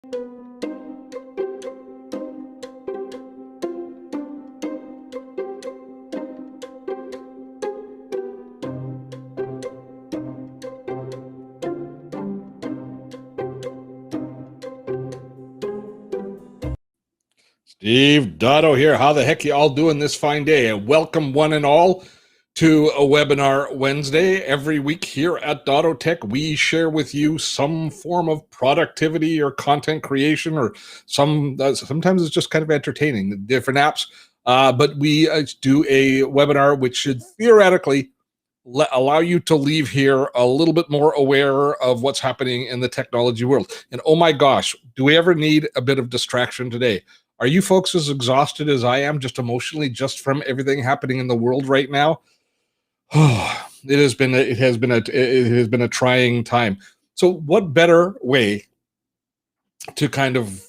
Steve Dotto here. How the heck you all doing this fine day? And welcome one and all to a Webinar Wednesday. Every week here at Dotto Tech, we share with you some form of productivity or content creation, or sometimes it's just kind of entertaining, different apps. But we do a webinar which should theoretically allow you to leave here a little bit more aware of what's happening in the technology world. And oh my gosh, do we ever need a bit of distraction today? Are you folks as exhausted as I am, just emotionally, just from everything happening in the world right now? Oh, it has been a trying time. So what better way to kind of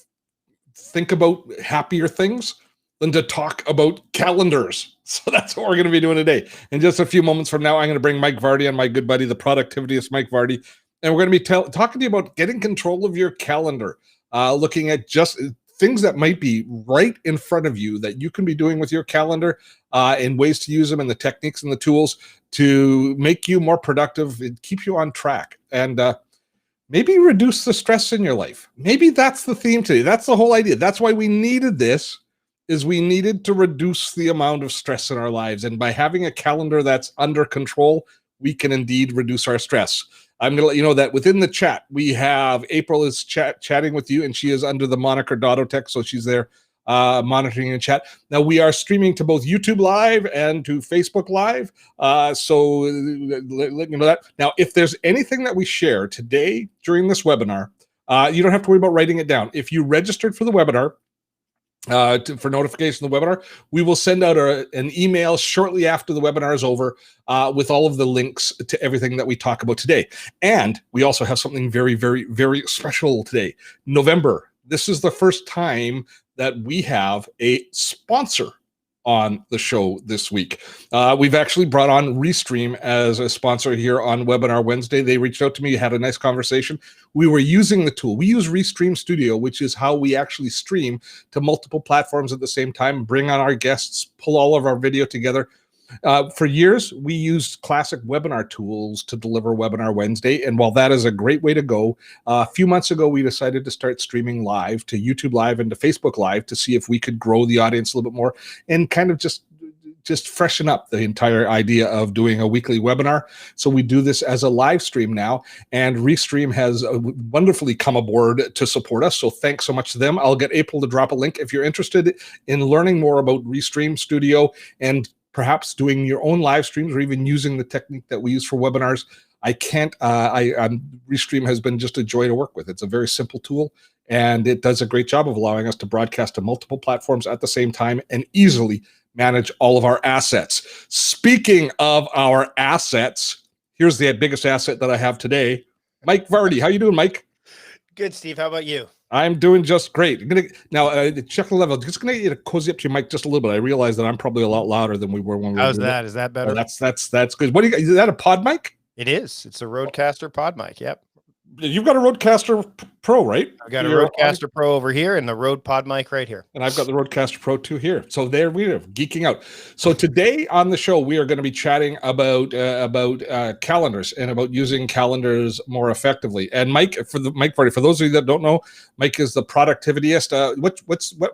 think about happier things than to talk about calendars? So that's what we're going to be doing today. In just a few moments from now, I'm going to bring Mike Vardy on, my good buddy, the productivityist Mike Vardy, and we're going to be talking to you about getting control of your calendar, looking at just things that might be right in front of you that you can be doing with your calendar, and ways to use them, and the techniques and the tools to make you more productive and keep you on track, and maybe reduce the stress in your life. Maybe that's the theme today. That's the whole idea. That's why we needed this, is we needed to reduce the amount of stress in our lives. And by having a calendar that's under control, we can indeed reduce our stress. I'm going to let you know that within the chat, we have April is chatting with you, and she is under the moniker Dotto Tech, so she's there monitoring the chat. Now, we are streaming to both YouTube Live and to Facebook Live, so let you know that. Now, if there's anything that we share today during this webinar, you don't have to worry about writing it down. If you registered for the webinar, for notification of the webinar, we will send out an email shortly after the webinar is over, with all of the links to everything that we talk about today. And we also have something very, very, very special today. November. This is the first time that we have a sponsor on the show this week. We've actually brought on Restream as a sponsor here on Webinar Wednesday. They reached out to me, had a nice conversation. We were using the tool. We use Restream Studio, which is how we actually stream to multiple platforms at the same time, bring on our guests, pull all of our video together. For years, we used classic webinar tools to deliver Webinar Wednesday. And while that is a great way to go, a few months ago, we decided to start streaming live to YouTube Live and to Facebook Live to see if we could grow the audience a little bit more and kind of just freshen up the entire idea of doing a weekly webinar. So we do this as a live stream now, and Restream has wonderfully come aboard to support us. So thanks so much to them. I'll get April to drop a link if you're interested in learning more about Restream Studio and perhaps doing your own live streams, or even using the technique that we use for webinars. Restream has been just a joy to work with. It's a very simple tool, and it does a great job of allowing us to broadcast to multiple platforms at the same time and easily manage all of our assets. Speaking of our assets, here's the biggest asset that I have today. Mike Vardy. How you doing, Mike? Good, Steve. How about you? I'm doing just great. Now, check the level. Just going to get you to cozy up to your mic just a little bit. I realize that I'm probably a lot louder than we were when we were. How's that? Is that better? That's good. What do you got? Is that a pod mic? It is. It's a Rodecaster pod mic. Yep. You've got a Rodecaster Pro, right? I've got a Rodecaster Pro over here and the Rode pod mic right here. And I've got the Rodecaster Pro 2 here. So there we are, geeking out. So today on the show, we are going to be chatting about calendars and about using calendars more effectively. And Mike Vardy, for those of you that don't know, Mike is the productivityist. What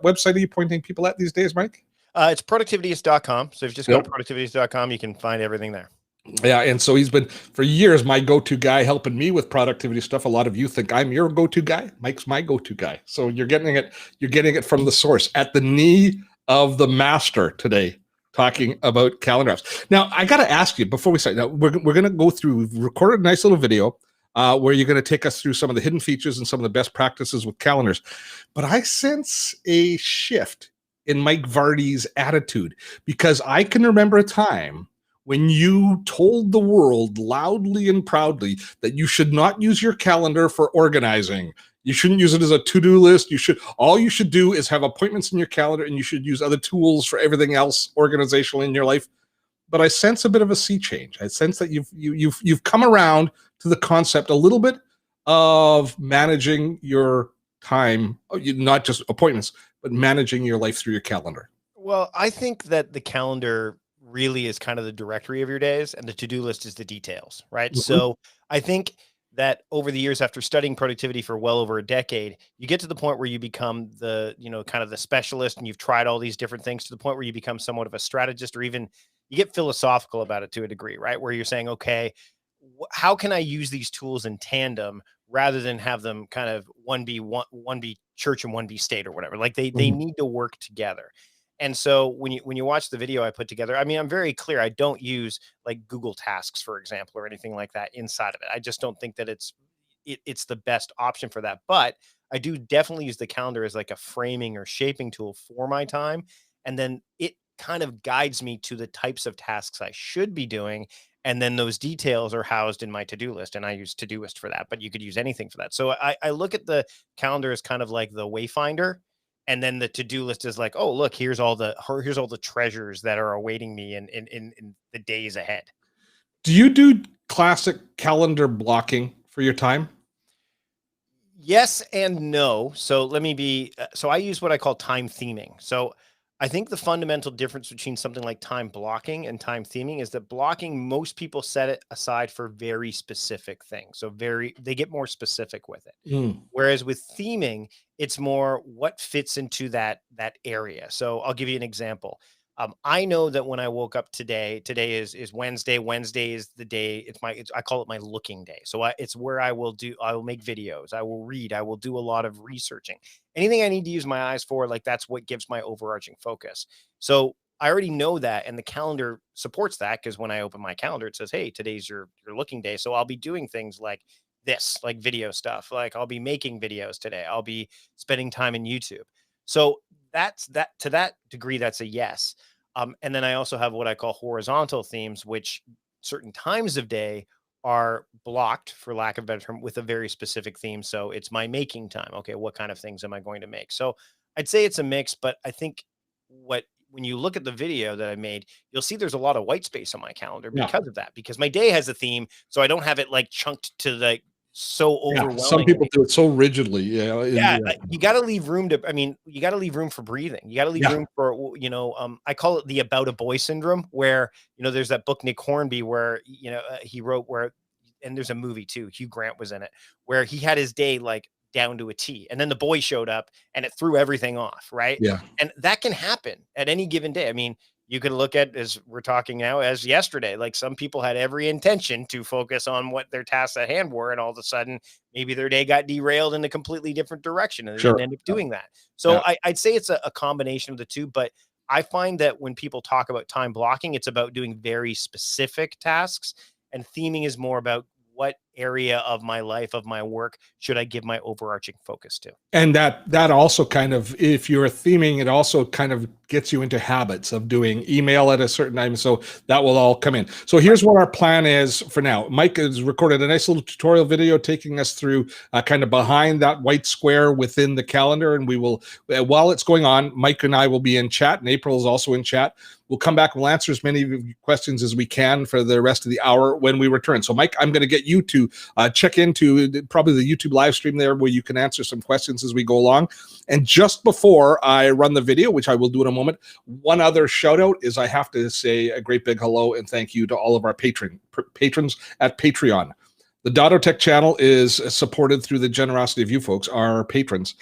website are you pointing people at these days, Mike? It's productivityist.com. So if you just go to productivityist.com, you can find everything there. Yeah, and so he's been for years my go-to guy helping me with productivity stuff. A lot of you think I'm your go-to guy. Mike's my go-to guy. So you're getting it from the source, at the knee of the master today, talking about calendar apps. Now, I got to ask you before we start. Now we're going to go through. We've recorded a nice little video where you're going to take us through some of the hidden features and some of the best practices with calendars. But I sense a shift in Mike Vardy's attitude, because I can remember a time when you told the world loudly and proudly that you should not use your calendar for organizing. You shouldn't use it as a to-do list. All you should do is have appointments in your calendar, and you should use other tools for everything else organizational in your life. But I sense a bit of a sea change. I sense that you've come around to the concept a little bit of managing your time, not just appointments, but managing your life through your calendar? Well, I think that the calendar really is kind of the directory of your days, and the to-do list is the details, right? Mhm. So I think that over the years, after studying productivity for well over a decade, you get to the point where you become the, kind of the specialist, and you've tried all these different things to the point where you become somewhat of a strategist, or even you get philosophical about it to a degree, right? Where you're saying, okay, how can I use these tools in tandem rather than have them kind of one be church and one be state or whatever? Like they Mhm. need to work together. And so when you watch the video I put together, I mean, I'm very clear. I don't use like Google Tasks, for example, or anything like that inside of it. I just don't think that it's the best option for that. But I do definitely use the calendar as like a framing or shaping tool for my time. And then it kind of guides me to the types of tasks I should be doing. And then those details are housed in my to-do list. And I use Todoist for that, but you could use anything for that. So I look at the calendar as kind of like the wayfinder, and then the to-do list is like, oh, look, here's all the treasures that are awaiting me in the days ahead. Do you do classic calendar blocking for your time? Yes and no. So let me be so I use what I call time theming. So I think the fundamental difference between something like time blocking and time theming is that blocking, most people set it aside for very specific things. So they get more specific with it. Mm. Whereas with theming, it's more what fits into that area. So I'll give you an example. I know that when I woke up today is Wednesday. Wednesday is the day. I call it my looking day. So it's where I will make videos. I will read. I will do a lot of researching. Anything I need to use my eyes for, like that's what gives my overarching focus. So I already know that, and the calendar supports that because when I open my calendar, it says, "Hey, today's your looking day." So I'll be doing things like this, like video stuff. Like I'll be making videos today. I'll be spending time in YouTube. So that's that to that degree, that's a yes. And then I also have what I call horizontal themes, which certain times of day are blocked, for lack of a better term, with a very specific theme. So it's my making time. Okay, what kind of things am I going to make? So I'd say it's a mix, but I think when you look at the video that I made, you'll see there's a lot of white space on my calendar Yeah. because of that, because my day has a theme. So I don't have it like chunked to like so Yeah. Some overwhelmingly. people do it so rigidly. Yeah. Yeah, Yeah. you gotta leave room to, I mean, you gotta leave room for breathing. You gotta leave Yeah. room for, I call it the about a boy syndrome, where, there's that book, Nick Hornby, where, he wrote where, and there's a movie too, Hugh Grant was in it, where he had his day like down to a T. And then the boy showed up and it threw everything off, right? Yeah. And that can happen at any given day. I mean, you could look at, as we're talking now, as yesterday, like some people had every intention to focus on what their tasks at hand were, and all of a sudden maybe their day got derailed in a completely different direction and they Sure. didn't end up Yeah. doing that. So Yeah. I'd say it's a combination of the two, but I find that when people talk about time blocking, it's about doing very specific tasks, and theming is more about what area of my life, of my work, should I give my overarching focus to. And that also kind of, if you're theming, it also kind of gets you into habits of doing email at a certain time. So that will all come in. So here's what our plan is for now. Mike has recorded a nice little tutorial video taking us through kind of behind that white square within the calendar. And we will, while it's going on, Mike and I will be in chat, and April is also in chat. We'll come back. We'll answer as many of your questions as we can for the rest of the hour when we return. So, Mike, I'm going to get you to check into probably the YouTube live stream there, where you can answer some questions as we go along. And just before I run the video, which I will do in a moment, one other shout out is I have to say a great big hello and thank you to all of our patrons at Patreon. The Dotto Tech channel is supported through the generosity of you folks, our patrons,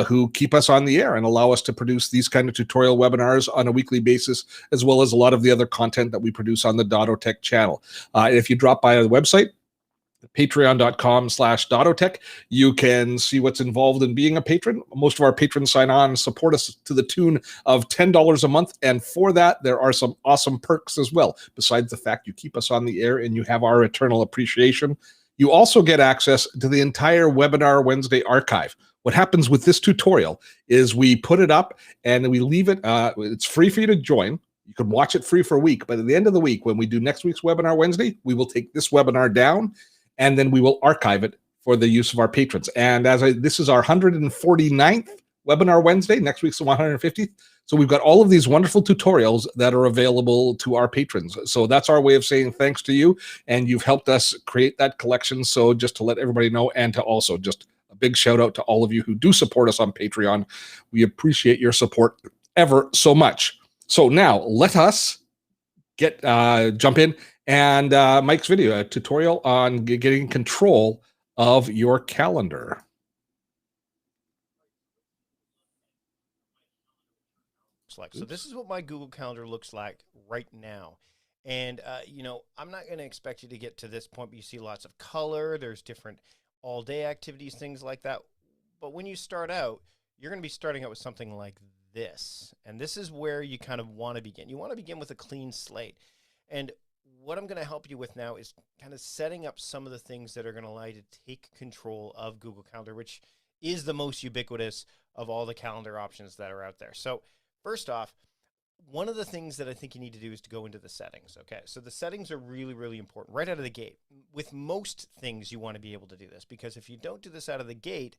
who keep us on the air and allow us to produce these kind of tutorial webinars on a weekly basis, as well as a lot of the other content that we produce on the Dotto Tech channel. If you drop by the website, patreon.com/dottotech, you can see what's involved in being a patron. Most of our patrons sign on and support us to the tune of $10 a month, and for that there are some awesome perks as well. Besides the fact you keep us on the air and you have our eternal appreciation, you also get access to the entire Webinar Wednesday archive. What happens with this tutorial is we put it up and we leave it, it's free for you to join. You can watch it free for a week, but at the end of the week, when we do next week's Webinar Wednesday, we will take this webinar down and then we will archive it for the use of our patrons. And this is our 149th Webinar Wednesday. Next week's the 150th. So we've got all of these wonderful tutorials that are available to our patrons. So that's our way of saying thanks to you. And you've helped us create that collection. So just to let everybody know, and to also just A big shout out to all of you who do support us on Patreon. We appreciate your support ever so much. So now let us jump in and Mike's video, a tutorial on getting control of your calendar. Like. So this is what my Google Calendar looks like right now. And, you know, I'm not going to expect you to get to this point, but you see lots of color. There's different all day activities, things like that. But when you start out, you're going to be starting out with something like this. And this is where you kind of want to begin. You want to begin with a clean slate. And what I'm going to help you with now is kind of setting up some of the things that are going to allow you to take control of Google Calendar, which is the most ubiquitous of all the calendar options that are out there. So first off, one of the things that I think you need to do is to go into the settings, okay? So the settings are really, really important right out of the gate. With most things, you want to be able to do this, because if you don't do this out of the gate,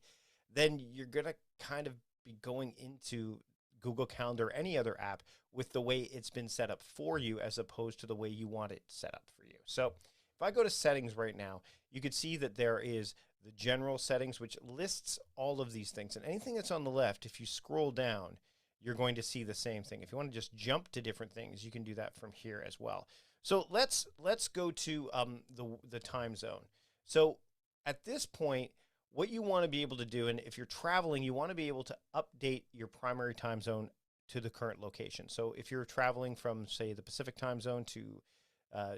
then you're going to kind of be going into Google Calendar or any other app with the way it's been set up for you as opposed to the way you want it set up for you. So if I go to settings right now, you can see that there is the general settings, which lists all of these things. And anything that's on the left, if you scroll down, you're going to see the same thing. If you want to just jump to different things, you can do that from here as well. So let's go to the time zone. So at this point, what you want to be able to do, and if you're traveling, you want to be able to update your primary time zone to the current location. So if you're traveling from, say, the Pacific time zone to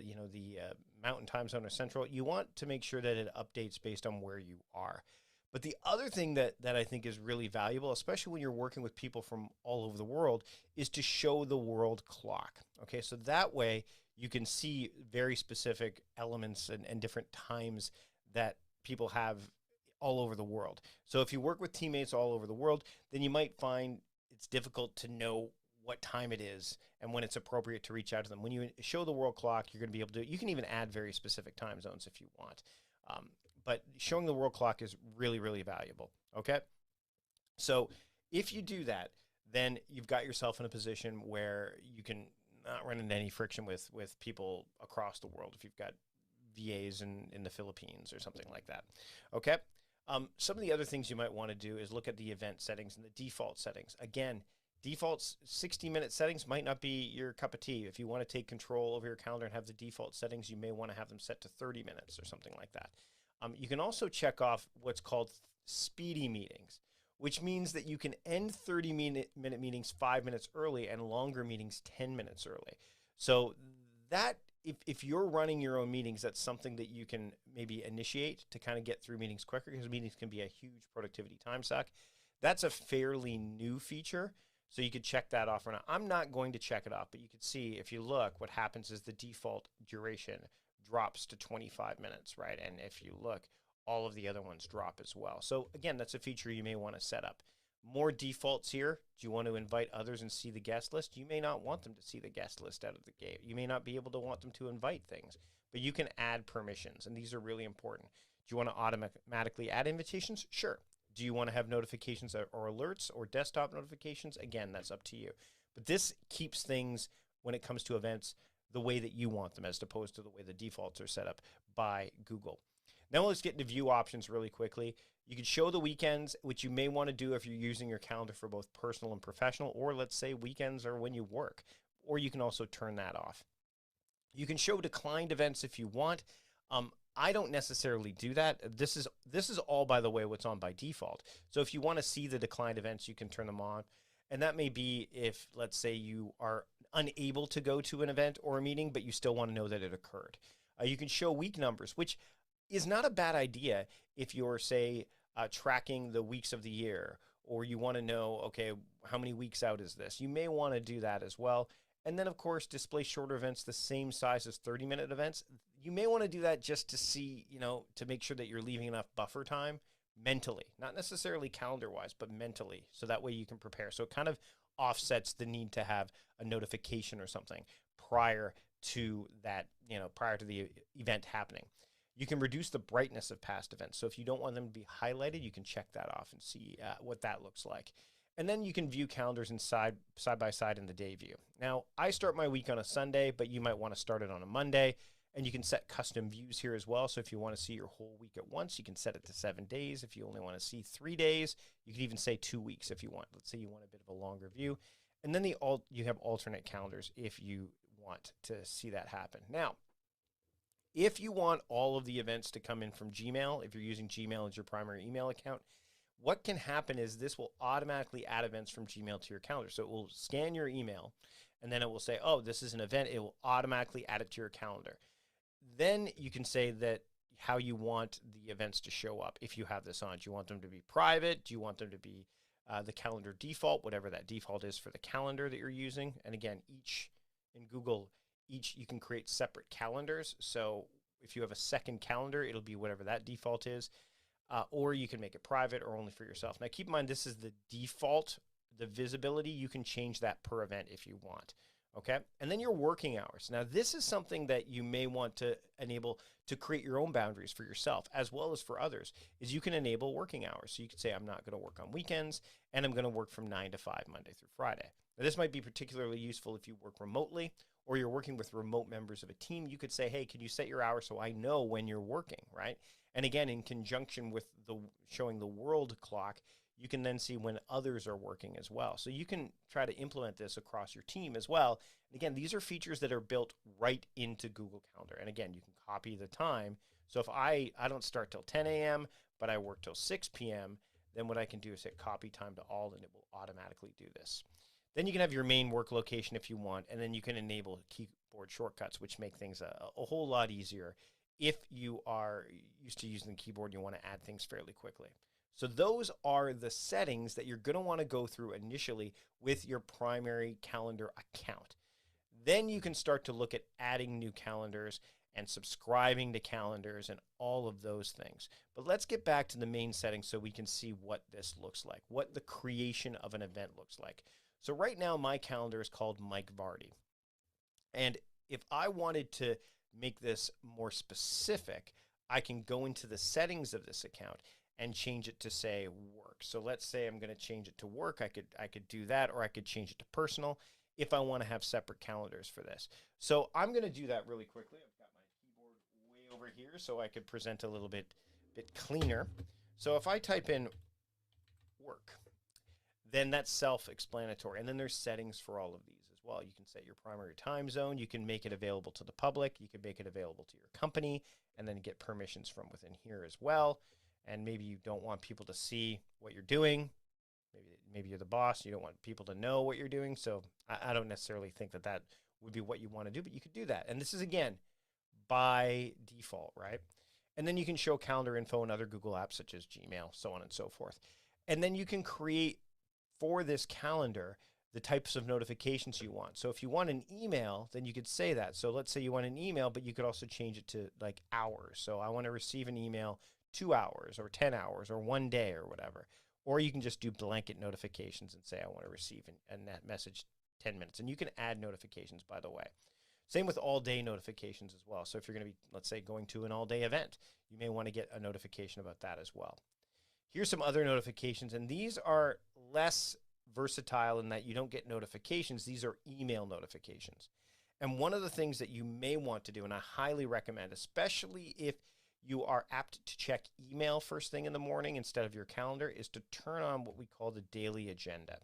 you know, the Mountain time zone or Central, you want to make sure that it updates based on where you are. But the other thing that I think is really valuable, especially when you're working with people from all over the world, is to show the world clock. Okay, so that way you can see very specific elements and different times that people have all over the world. So if you work with teammates all over the world, then you might find it's difficult to know what time it is and when it's appropriate to reach out to them. When you show the world clock, you're going to be able to, you can even add very specific time zones if you want. But showing the world clock is really, really valuable, okay? So if you do that, then you've got yourself in a position where you can not run into any friction with people across the world if you've got VAs in the Philippines or something like that, okay? Some of the other things you might want to do is look at the event settings and the default settings. Again, defaults, 60-minute settings might not be your cup of tea. If you want to take control over your calendar and have the default settings, you may want to have them set to 30 minutes or something like that. You can also check off what's called speedy meetings, which means that you can end 30-minute meetings 5 minutes early and longer meetings 10 minutes early. So that, if you're running your own meetings, that's something that you can maybe initiate to kind of get through meetings quicker, because meetings can be a huge productivity time suck. That's a fairly new feature, so you could check that off or not. I'm not going to check it off, but you can see if you look, what happens is the default duration drops to 25 minutes, right? And if you look, all of the other ones drop as well. So again, that's a feature you may want to set up. More defaults here. Do you want to invite others and see the guest list? You may not want them to see the guest list out of the gate. You may not be able to want them to invite things, but you can add permissions, and these are really important. Do you want to automatically add invitations? Sure. Do you want to have notifications or alerts or desktop notifications? Again, that's up to you. But this keeps things, when it comes to events, the way that you want them, as opposed to the way the defaults are set up by Google. Now let's get into view options really quickly. You can show the weekends, which you may want to do if you're using your calendar for both personal and professional, or let's say weekends are when you work, or you can also turn that off. You can show declined events if you want. I don't necessarily do that. This is all, by the way, what's on by default. So if you want to see the declined events, you can turn them on. And that may be if, let's say, you are unable to go to an event or a meeting, but you still want to know that it occurred. You can show week numbers, which is not a bad idea if you're, say, tracking the weeks of the year, or you want to know, okay, how many weeks out is this? You may want to do that as well. And then, of course, display shorter events the same size as 30-minute events. You may want to do that just to see, you know, to make sure that you're leaving enough buffer time mentally, not necessarily calendar-wise, but mentally, so that way you can prepare. So it kind of offsets the need to have a notification or something prior to that, you know, prior to the event happening. You can reduce the brightness of past events. So if you don't want them to be highlighted, you can check that off and see what that looks like. And then you can view calendars side by side in the day view. Now, I start my week on a Sunday, but you might want to start it on a Monday. And you can set custom views here as well. So if you want to see your whole week at once, you can set it to 7 days. If you only want to see 3 days, you can even say 2 weeks if you want. Let's say you want a bit of a longer view. And then you have alternate calendars if you want to see that happen. Now, if you want all of the events to come in from Gmail, if you're using Gmail as your primary email account, what can happen is this will automatically add events from Gmail to your calendar. So it will scan your email, and then it will say, oh, this is an event. It will automatically add it to your calendar. Then you can say that how you want the events to show up if you have this on. Do you want them to be private? Do you want them to be the calendar default, whatever that default is for the calendar that you're using? And again, in Google, you can create separate calendars. So if you have a second calendar, it'll be whatever that default is. Or you can make it private or only for yourself. Now, keep in mind, this is the default, the visibility. You can change that per event if you want. Okay. And then your working hours. Now, this is something that you may want to enable to create your own boundaries for yourself as well as for others, is you can enable working hours. So you could say, I'm not going to work on weekends, and I'm going to work from 9 to 5, Monday through Friday. Now, this might be particularly useful if you work remotely or you're working with remote members of a team. You could say, hey, can you set your hours so I know when you're working, right? And again, in conjunction with showing the world clock, you can then see when others are working as well. So you can try to implement this across your team as well. And again, these are features that are built right into Google Calendar. And again, you can copy the time. So if I don't start till 10 a.m., but I work till 6 p.m., then what I can do is hit copy time to all, and it will automatically do this. Then you can have your main work location if you want, and then you can enable keyboard shortcuts, which make things a whole lot easier if you are used to using the keyboard and you want to add things fairly quickly. So those are the settings that you're going to want to go through initially with your primary calendar account. Then you can start to look at adding new calendars and subscribing to calendars and all of those things. But let's get back to the main settings so we can see what this looks like, what the creation of an event looks like. So right now, my calendar is called Mike Vardy. And if I wanted to make this more specific, I can go into the settings of this account and change it to say work. So let's say I'm going to change it to work. I could do that, or I could change it to personal if I want to have separate calendars for this. So I'm going to do that really quickly. I've got my keyboard way over here so I could present a little bit cleaner. So if I type in work, then that's self-explanatory. And then there's settings for all of these as well. You can set your primary time zone. You can make it available to the public. You can make it available to your company and then get permissions from within here as well. And maybe you don't want people to see what you're doing. Maybe you're the boss. You don't want people to know what you're doing. So I don't necessarily think that would be what you want to do, but you could do that. And this is, again, by default, right? And then you can show calendar info in other Google apps such as Gmail, so on and so forth. And then you can create for this calendar the types of notifications you want. So if you want an email, then you could say that. So let's say you want an email, but you could also change it to like hours. So I want to receive an email 2 hours or 10 hours or 1 day or whatever. Or you can just do blanket notifications and say, I want to receive a net message 10 minutes. And you can add notifications, by the way. Same with all day notifications as well. So if you're going to be, let's say, going to an all day event, you may want to get a notification about that as well. Here's some other notifications, and these are less versatile in that you don't get notifications. These are email notifications. And one of the things that you may want to do, and I highly recommend, especially if you are apt to check email first thing in the morning instead of your calendar, is to turn on what we call the daily agenda.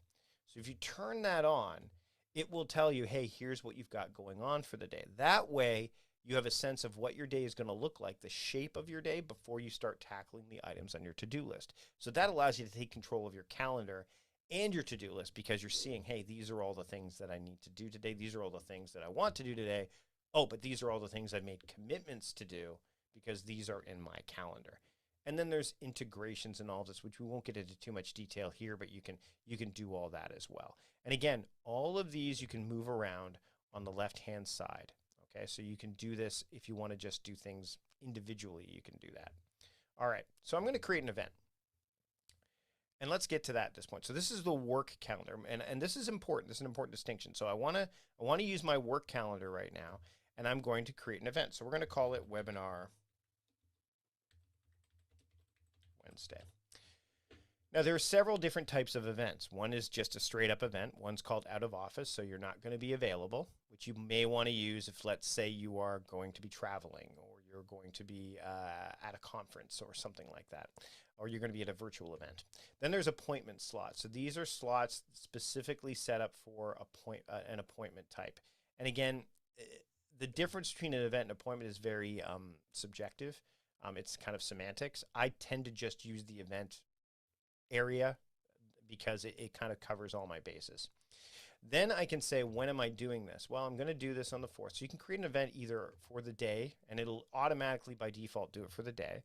So if you turn that on, it will tell you, hey, here's what you've got going on for the day. That way, you have a sense of what your day is going to look like, the shape of your day, before you start tackling the items on your to-do list. So that allows you to take control of your calendar and your to-do list, because you're seeing, hey, these are all the things that I need to do today. These are all the things that I want to do today. Oh, but these are all the things I made commitments to do because these are in my calendar. And then there's integrations and all this, which we won't get into too much detail here, but you can do all that as well. And again, all of these you can move around on the left-hand side. Okay, so you can do this if you want to just do things individually, you can do that. All right, so I'm going to create an event. And let's get to that at this point. So this is the work calendar, and this is important. This is an important distinction. So I want to use my work calendar right now, and I'm going to create an event. So we're going to call it Webinar Wednesday. Now, there are several different types of events. One is just a straight up event. One's called out of office, so you're not going to be available, which you may want to use if, let's say, you are going to be traveling or you're going to be at a conference or something like that, or you're going to be at a virtual event. Then there's appointment slots. So these are slots specifically set up for an appointment type. And again, the difference between an event and appointment is very subjective. It's kind of semantics. I tend to just use the event area because it kind of covers all my bases. Then I can say, when am I doing this? Well, I'm going to do this on the 4th. So you can create an event either for the day, and it'll automatically by default do it for the day,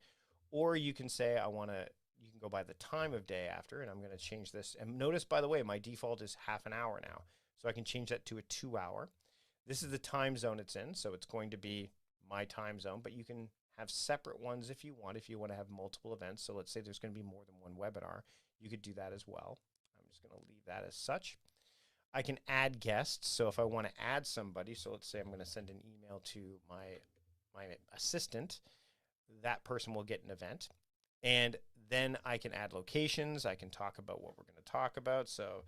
or you can say you can go by the time of day after, and I'm going to change this. And notice, by the way, my default is half an hour now, so I can change that to a 2 hour. This is the time zone it's in, so it's going to be my time zone, but you can have separate ones if you want to have multiple events. So let's say there's going to be more than one webinar. You could do that as well. I'm just going to leave that as such. I can add guests. So if I want to add somebody, so let's say I'm going to send an email to my assistant, that person will get an event. And then I can add locations. I can talk about what we're going to talk about. So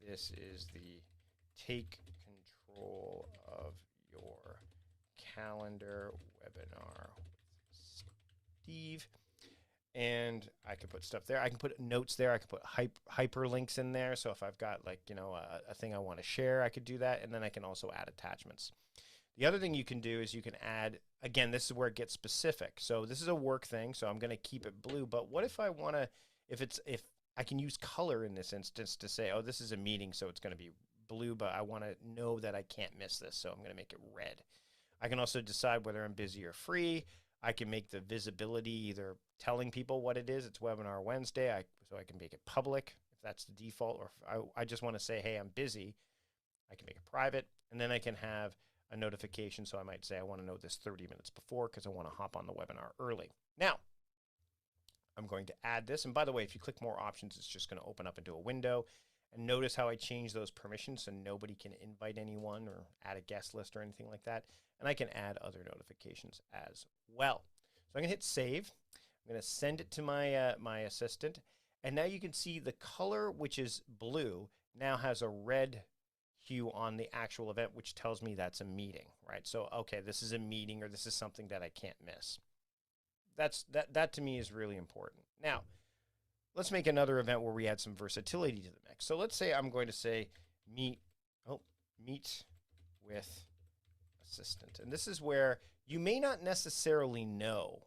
this is the take control of your calendar webinar with Steve. And I can put stuff there. I can put notes there. I can put hyperlinks in there. So if I've got like, a thing I want to share, I could do that. And then I can also add attachments. The other thing you can do is you can add, again, this is where it gets specific. So this is a work thing. So I'm going to keep it blue. But what if I want to, if I can use color in this instance to say, oh, this is a meeting, so it's going to be blue, but I want to know that I can't miss this. So I'm going to make it red. I can also decide whether I'm busy or free. I can make the visibility either telling people what it is. It's Webinar Wednesday, so I can make it public if that's the default, or if I just want to say, hey, I'm busy, I can make it private. And then I can have a notification. So I might say I want to know this 30 minutes before because I want to hop on the webinar early. Now, I'm going to add this. And by the way, if you click more options, it's just going to open up into a window. And notice how I change those permissions so nobody can invite anyone or add a guest list or anything like that. And I can add other notifications as well. So I'm going to hit save. I'm going to send it to my assistant. And now you can see the color, which is blue, now has a red hue on the actual event, which tells me that's a meeting, right? So, okay, this is a meeting, or this is something that I can't miss. That to me is really important. Now, let's make another event where we add some versatility to the mix. So let's say I'm going to say meet with assistant. And this is where you may not necessarily know.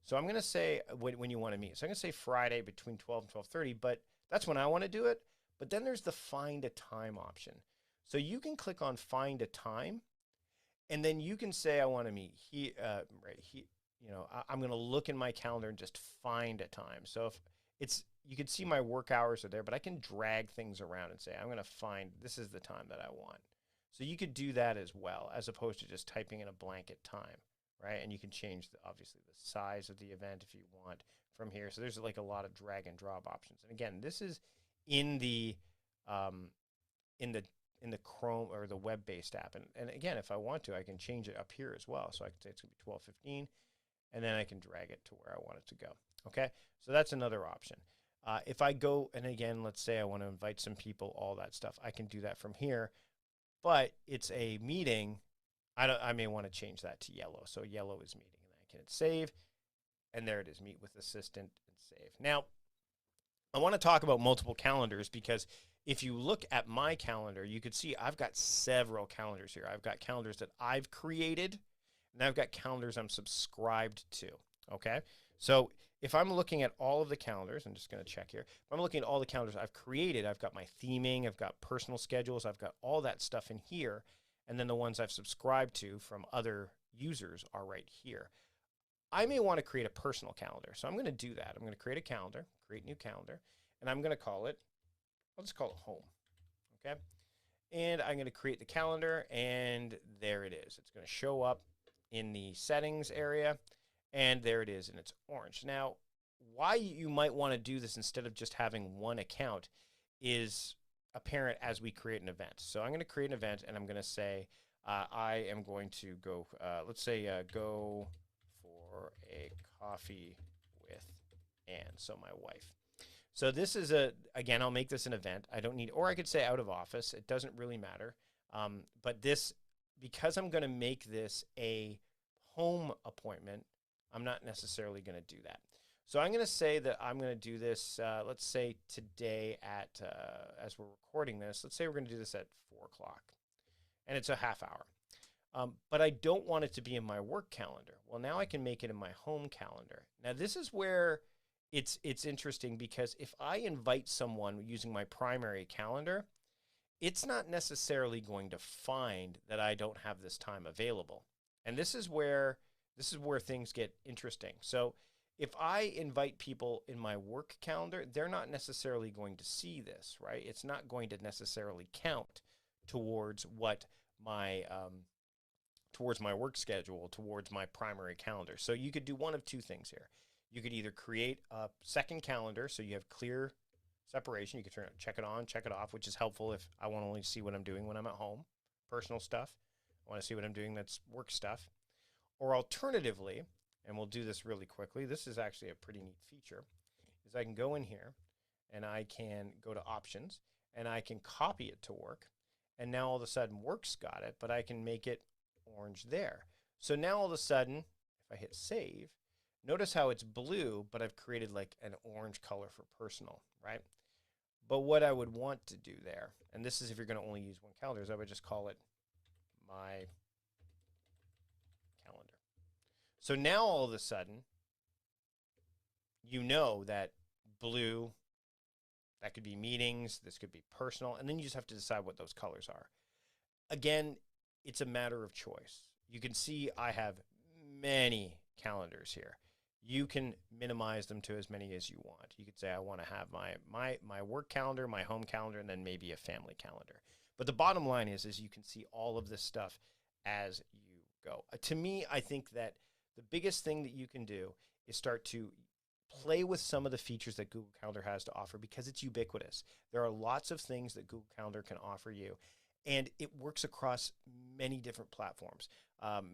So I'm going to say when you want to meet. So I'm going to say Friday between 12 and 12:30, but that's when I want to do it. But then there's the find a time option. So you can click on find a time, and then you can say I want to meet here, right here. I'm going to look in my calendar and just find a time. So if you can see my work hours are there, but I can drag things around and say, I'm going to find, this is the time that I want. So you could do that as well, as opposed to just typing in a blanket time, right? And you can change, obviously, the size of the event if you want from here. So there's like a lot of drag and drop options. And again, this is in the Chrome or the web-based app. And again, if I want to, I can change it up here as well. So I can say it's going to be 12:15, and then I can drag it to where I want it to go. Okay, so that's another option. If I go, and again, let's say I want to invite some people, all that stuff, I can do that from here. But it's a meeting. I may want to change that to yellow. So yellow is meeting, and then I can hit save, and there it is, meet with assistant and save. Now, I want to talk about multiple calendars because if you look at my calendar, you could see I've got several calendars here. I've got calendars that I've created, and I've got calendars I'm subscribed to. Okay, so if I'm looking at all of the calendars, I'm just going to check here. If I'm looking at all the calendars I've created, I've got my theming, I've got personal schedules, I've got all that stuff in here. And then the ones I've subscribed to from other users are right here. I may want to create a personal calendar. So I'm going to do that. I'm going to create a calendar, create new calendar, and I'm going to call it, I'll just call it home. Okay. And I'm going to create the calendar, and there it is. It's going to show up in the settings area. And there it is, and it's orange. Now, why you might want to do this instead of just having one account is apparent as we create an event. So I'm going to create an event, and I'm going to say I am going to go, let's say go for a coffee with Anne, so my wife. So this is again, I'll make this an event. I don't need, or I could say out of office. It doesn't really matter. But this, because I'm going to make this a home appointment, I'm not necessarily going to do that. So I'm going to say that I'm going to do this, let's say today at, as we're recording this, let's say we're going to do this at 4 o'clock. And it's a half hour. But I don't want it to be in my work calendar. Well, now I can make it in my home calendar. Now, this is where it's interesting, because if I invite someone using my primary calendar, it's not necessarily going to find that I don't have this time available. And this is where things get interesting. So if I invite people in my work calendar, they're not necessarily going to see this, right? It's not going to necessarily count towards what my towards my work schedule, towards my primary calendar. So you could do one of two things here. You could either create a second calendar so you have clear separation. You can check it on, check it off, which is helpful if I want to only see what I'm doing when I'm at home, personal stuff. I want to see what I'm doing that's work stuff. Or alternatively, and we'll do this really quickly, this is actually a pretty neat feature, is I can go in here and I can go to options and I can copy it to work. And now all of a sudden work's got it, but I can make it orange there. So now all of a sudden, if I hit save, notice how it's blue, but I've created like an orange color for personal, right? But what I would want to do there, and this is if you're going to only use one calendar, is I would just call it my calendar. So now all of a sudden, you know that blue, that could be meetings, this could be personal, and then you just have to decide what those colors are. Again, it's a matter of choice. You can see I have many calendars here. You can minimize them to as many as you want. You could say I want to have my work calendar, my home calendar, and then maybe a family calendar. But the bottom line is you can see all of this stuff as you go. To me, I think that the biggest thing that you can do is start to play with some of the features that Google Calendar has to offer, because it's ubiquitous. There are lots of things that Google Calendar can offer you, and it works across many different platforms.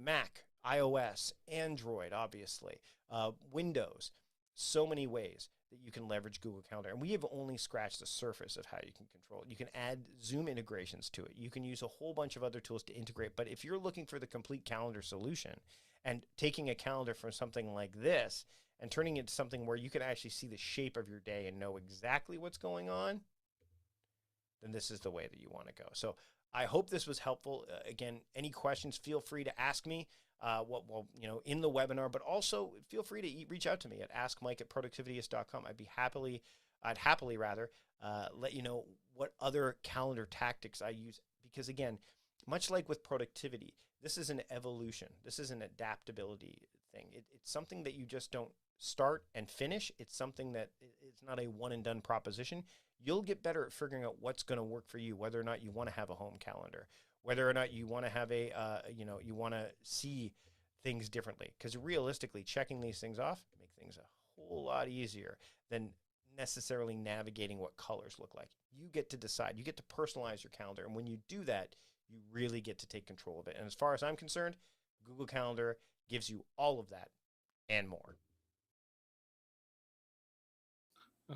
Mac, iOS, Android, obviously, Windows, so many ways that you can leverage Google Calendar. And we have only scratched the surface of how you can control it. You can add Zoom integrations to it. You can use a whole bunch of other tools to integrate. But if you're looking for the complete calendar solution and taking a calendar from something like this and turning it into something where you can actually see the shape of your day and know exactly what's going on, then this is the way that you want to go. So I hope this was helpful. Again, any questions, feel free to ask me in the webinar, but also feel free to reach out to me at askmike@productivityist.com. I'd happily let you know what other calendar tactics I use, because again, much like with productivity, this is an evolution. This is an adaptability thing. It's something that you just don't start and finish. It's something that it's not a one and done proposition. You'll get better at figuring out what's going to work for you, whether or not you want to have a home calendar, whether or not you want to have you want to see things differently. Because realistically, checking these things off make things a whole lot easier than necessarily navigating what colors look like. You get to decide. You get to personalize your calendar. And when you do that, you really get to take control of it. And as far as I'm concerned, Google Calendar gives you all of that and more.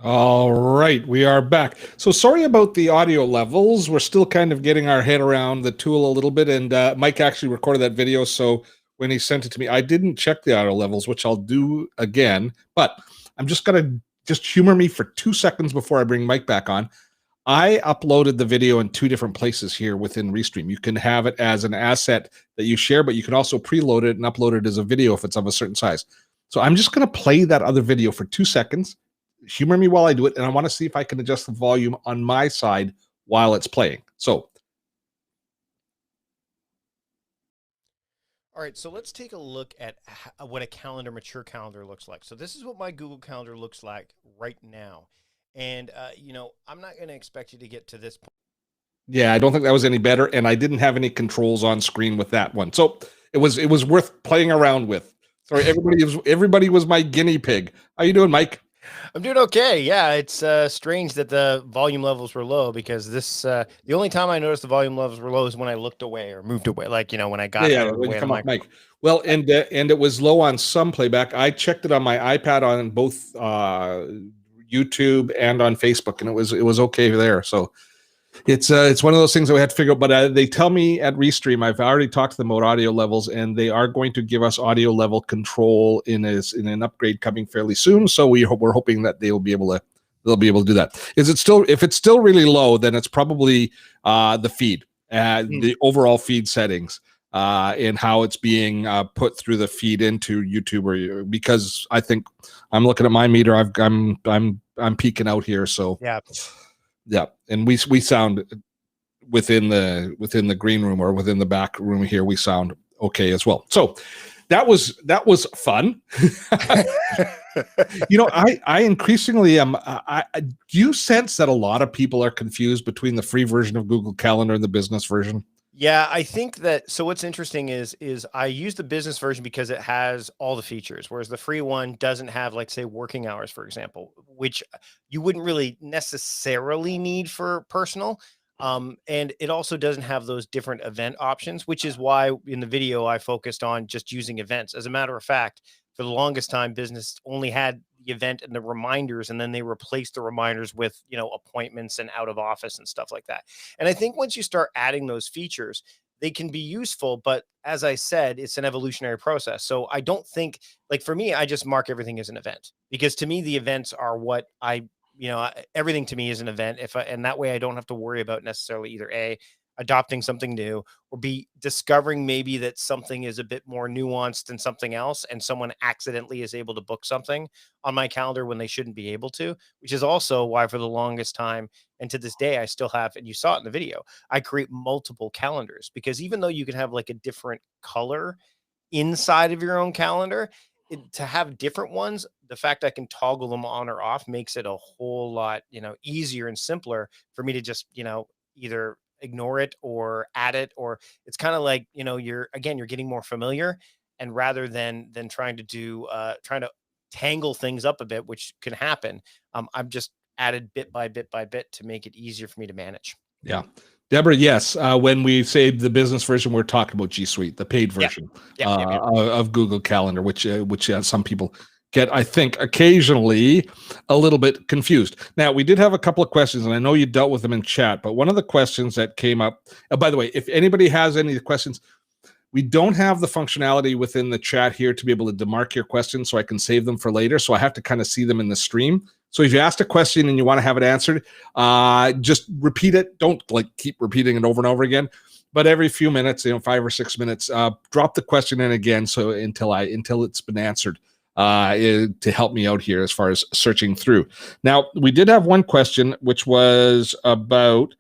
All right, we are back. So sorry about the audio levels. We're still kind of getting our head around the tool a little bit. And Mike actually recorded that video. So when he sent it to me, I didn't check the audio levels, which I'll do again. But I'm just going to humor me for 2 seconds before I bring Mike back on. I uploaded the video in 2 different places here within Restream. You can have it as an asset that you share, but you can also preload it and upload it as a video if it's of a certain size. So I'm just going to play that other video for 2 seconds. Humor me while I do it, and I want to see if I can adjust the volume on my side while it's playing. So. All right, so let's take a look at what a mature calendar looks like. So this is what my Google Calendar looks like right now. And, I'm not going to expect you to get to this point. Yeah, I don't think that was any better, and I didn't have any controls on screen with that one. So it was worth playing around with. Sorry, everybody was my guinea pig. How you doing, Mike? I'm doing okay. Yeah, it's strange that the volume levels were low, because this the only time I noticed the volume levels were low is when I looked away or moved away, like when I got when you come up, Mike. Well, and it was low on some playback. I checked it on my iPad on both YouTube and on Facebook, and it was okay there. So it's one of those things that we had to figure out. But they tell me at Restream, I've already talked to them about audio levels, and they are going to give us audio level control in an upgrade coming fairly soon. So we're hoping that they'll be able to do that. If it's still really low, then it's probably the feed, the overall feed settings, and how it's being put through the feed into YouTube, because I think I'm looking at my meter. I'm peaking out here. So yeah, and we sound within the green room or within the back room here. We sound okay as well. So that was fun. I increasingly am. Do you sense that a lot of people are confused between the free version of Google Calendar and the business version? Yeah, I think that. So what's interesting is I use the business version because it has all the features, whereas the free one doesn't have, like, say, working hours, for example, which you wouldn't really necessarily need for personal. And it also doesn't have those different event options, which is why in the video I focused on just using events. As a matter of fact, for the longest time, business only had the event and the reminders, and then they replaced the reminders with, appointments and out of office and stuff like that. And I think once you start adding those features, they can be useful. But as I said, it's an evolutionary process. So I don't think, like, for me, I just mark everything as an event, because to me, the events are what everything to me is an event. And that way I don't have to worry about necessarily either A, adopting something new, or B, discovering maybe that something is a bit more nuanced than something else, and someone accidentally is able to book something on my calendar when they shouldn't be able to, which is also why for the longest time, and to this day, I still have, and you saw it in the video, I create multiple calendars, because even though you can have like a different color inside of your own calendar, to have different ones, the fact I can toggle them on or off makes it a whole lot, easier and simpler for me to just, either ignore it or add it. Or it's kind of like, you're getting more familiar, and rather than trying to tangle things up a bit, which can happen, I've just added bit by bit by bit to make it easier for me to manage. Yeah. Deborah, yes. When we say the business version, we're talking about G Suite, the paid version of Google Calendar, which some people get, I think, occasionally a little bit confused. Now, we did have a couple of questions, and I know you dealt with them in chat, but one of the questions that came up, by the way, if anybody has any questions, we don't have the functionality within the chat here to be able to demark your questions so I can save them for later. So I have to kind of see them in the stream. So if you asked a question and you want to have it answered, just repeat it. Don't keep repeating it over and over again. But every few minutes, 5 or 6 minutes, drop the question in again. So until it's been answered, to help me out here as far as searching through. Now, we did have one question, which was about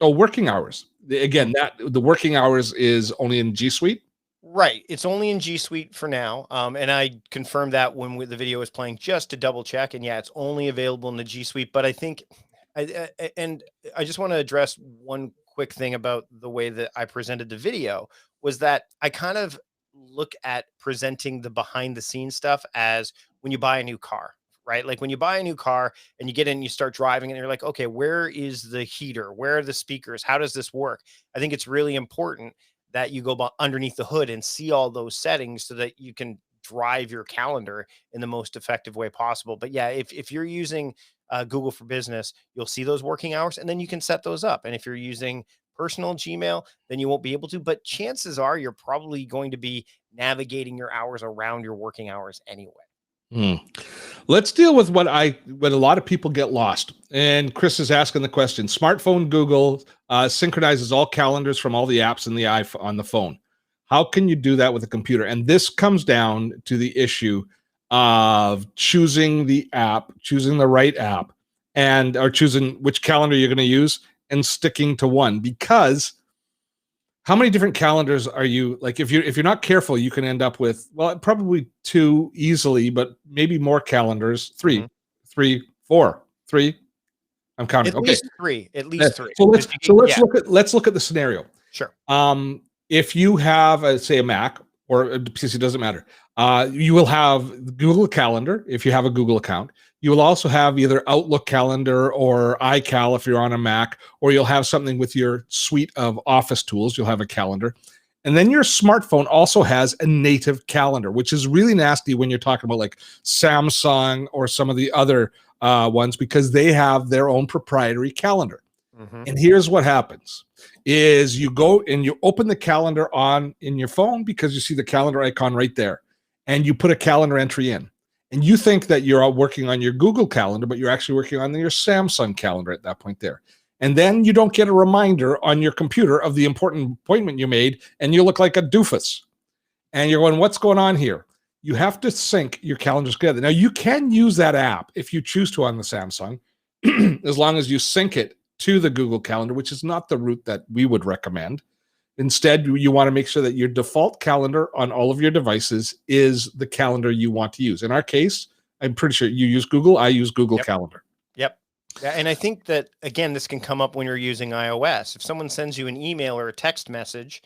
working hours. Again, the working hours is only in G Suite. Right. It's only in G Suite for now. And I confirmed that when the video was playing, just to double check. And yeah, it's only available in the G Suite. But I think, I just want to address one quick thing about the way that I presented the video, was that I kind of look at presenting the behind the scenes stuff as when you buy a new car, right? Like when you buy a new car and you get in, you start driving, and you're like, okay, where is the heater? Where are the speakers? How does this work? I think it's really important that you go underneath the hood and see all those settings so that you can drive your calendar in the most effective way possible. But yeah, if you're using Google for Business, you'll see those working hours, and then you can set those up. And if you're using personal Gmail, then you won't be able to, but chances are you're probably going to be navigating your hours around your working hours anyway. Let's deal with what a lot of people get lost. And Chris is asking the question: smartphone Google synchronizes all calendars from all the apps in the iPhone on the phone. How can you do that with a computer? And this comes down to the issue of choosing the app, choosing the right app, or choosing which calendar you're going to use and sticking to one. Because how many different calendars are you, like, if you're not careful, you can end up with, well, probably 2 easily, but maybe more calendars, 3, 4, 3. I'm counting. At Okay. least 3, at least 3. So let's look at the scenario. Sure. If you have say a Mac or a PC, doesn't matter. You will have Google Calendar if you have a Google account. You will also have either Outlook Calendar or iCal if you're on a Mac, or you'll have something with your suite of office tools. You'll have a calendar. And then your smartphone also has a native calendar, which is really nasty when you're talking about like Samsung or some of the other ones, because they have their own proprietary calendar. Mm-hmm. And here's what happens is you go and you open the calendar on in your phone because you see the calendar icon right there, and you put a calendar entry in. And you think that you're working on your Google calendar, but you're actually working on your Samsung calendar at that point there. And then you don't get a reminder on your computer of the important appointment you made, and you look like a doofus. And you're going, what's going on here? You have to sync your calendars together. Now, you can use that app if you choose to on the Samsung, as long as you sync it to the Google Calendar, which is not the route that we would recommend. Instead, you want to make sure that your default calendar on all of your devices is the calendar you want to use. In our case, I'm pretty sure you use Google. I use Google Calendar. Yep. Yeah, and I think that, again, this can come up when you're using iOS. If someone sends you an email or a text message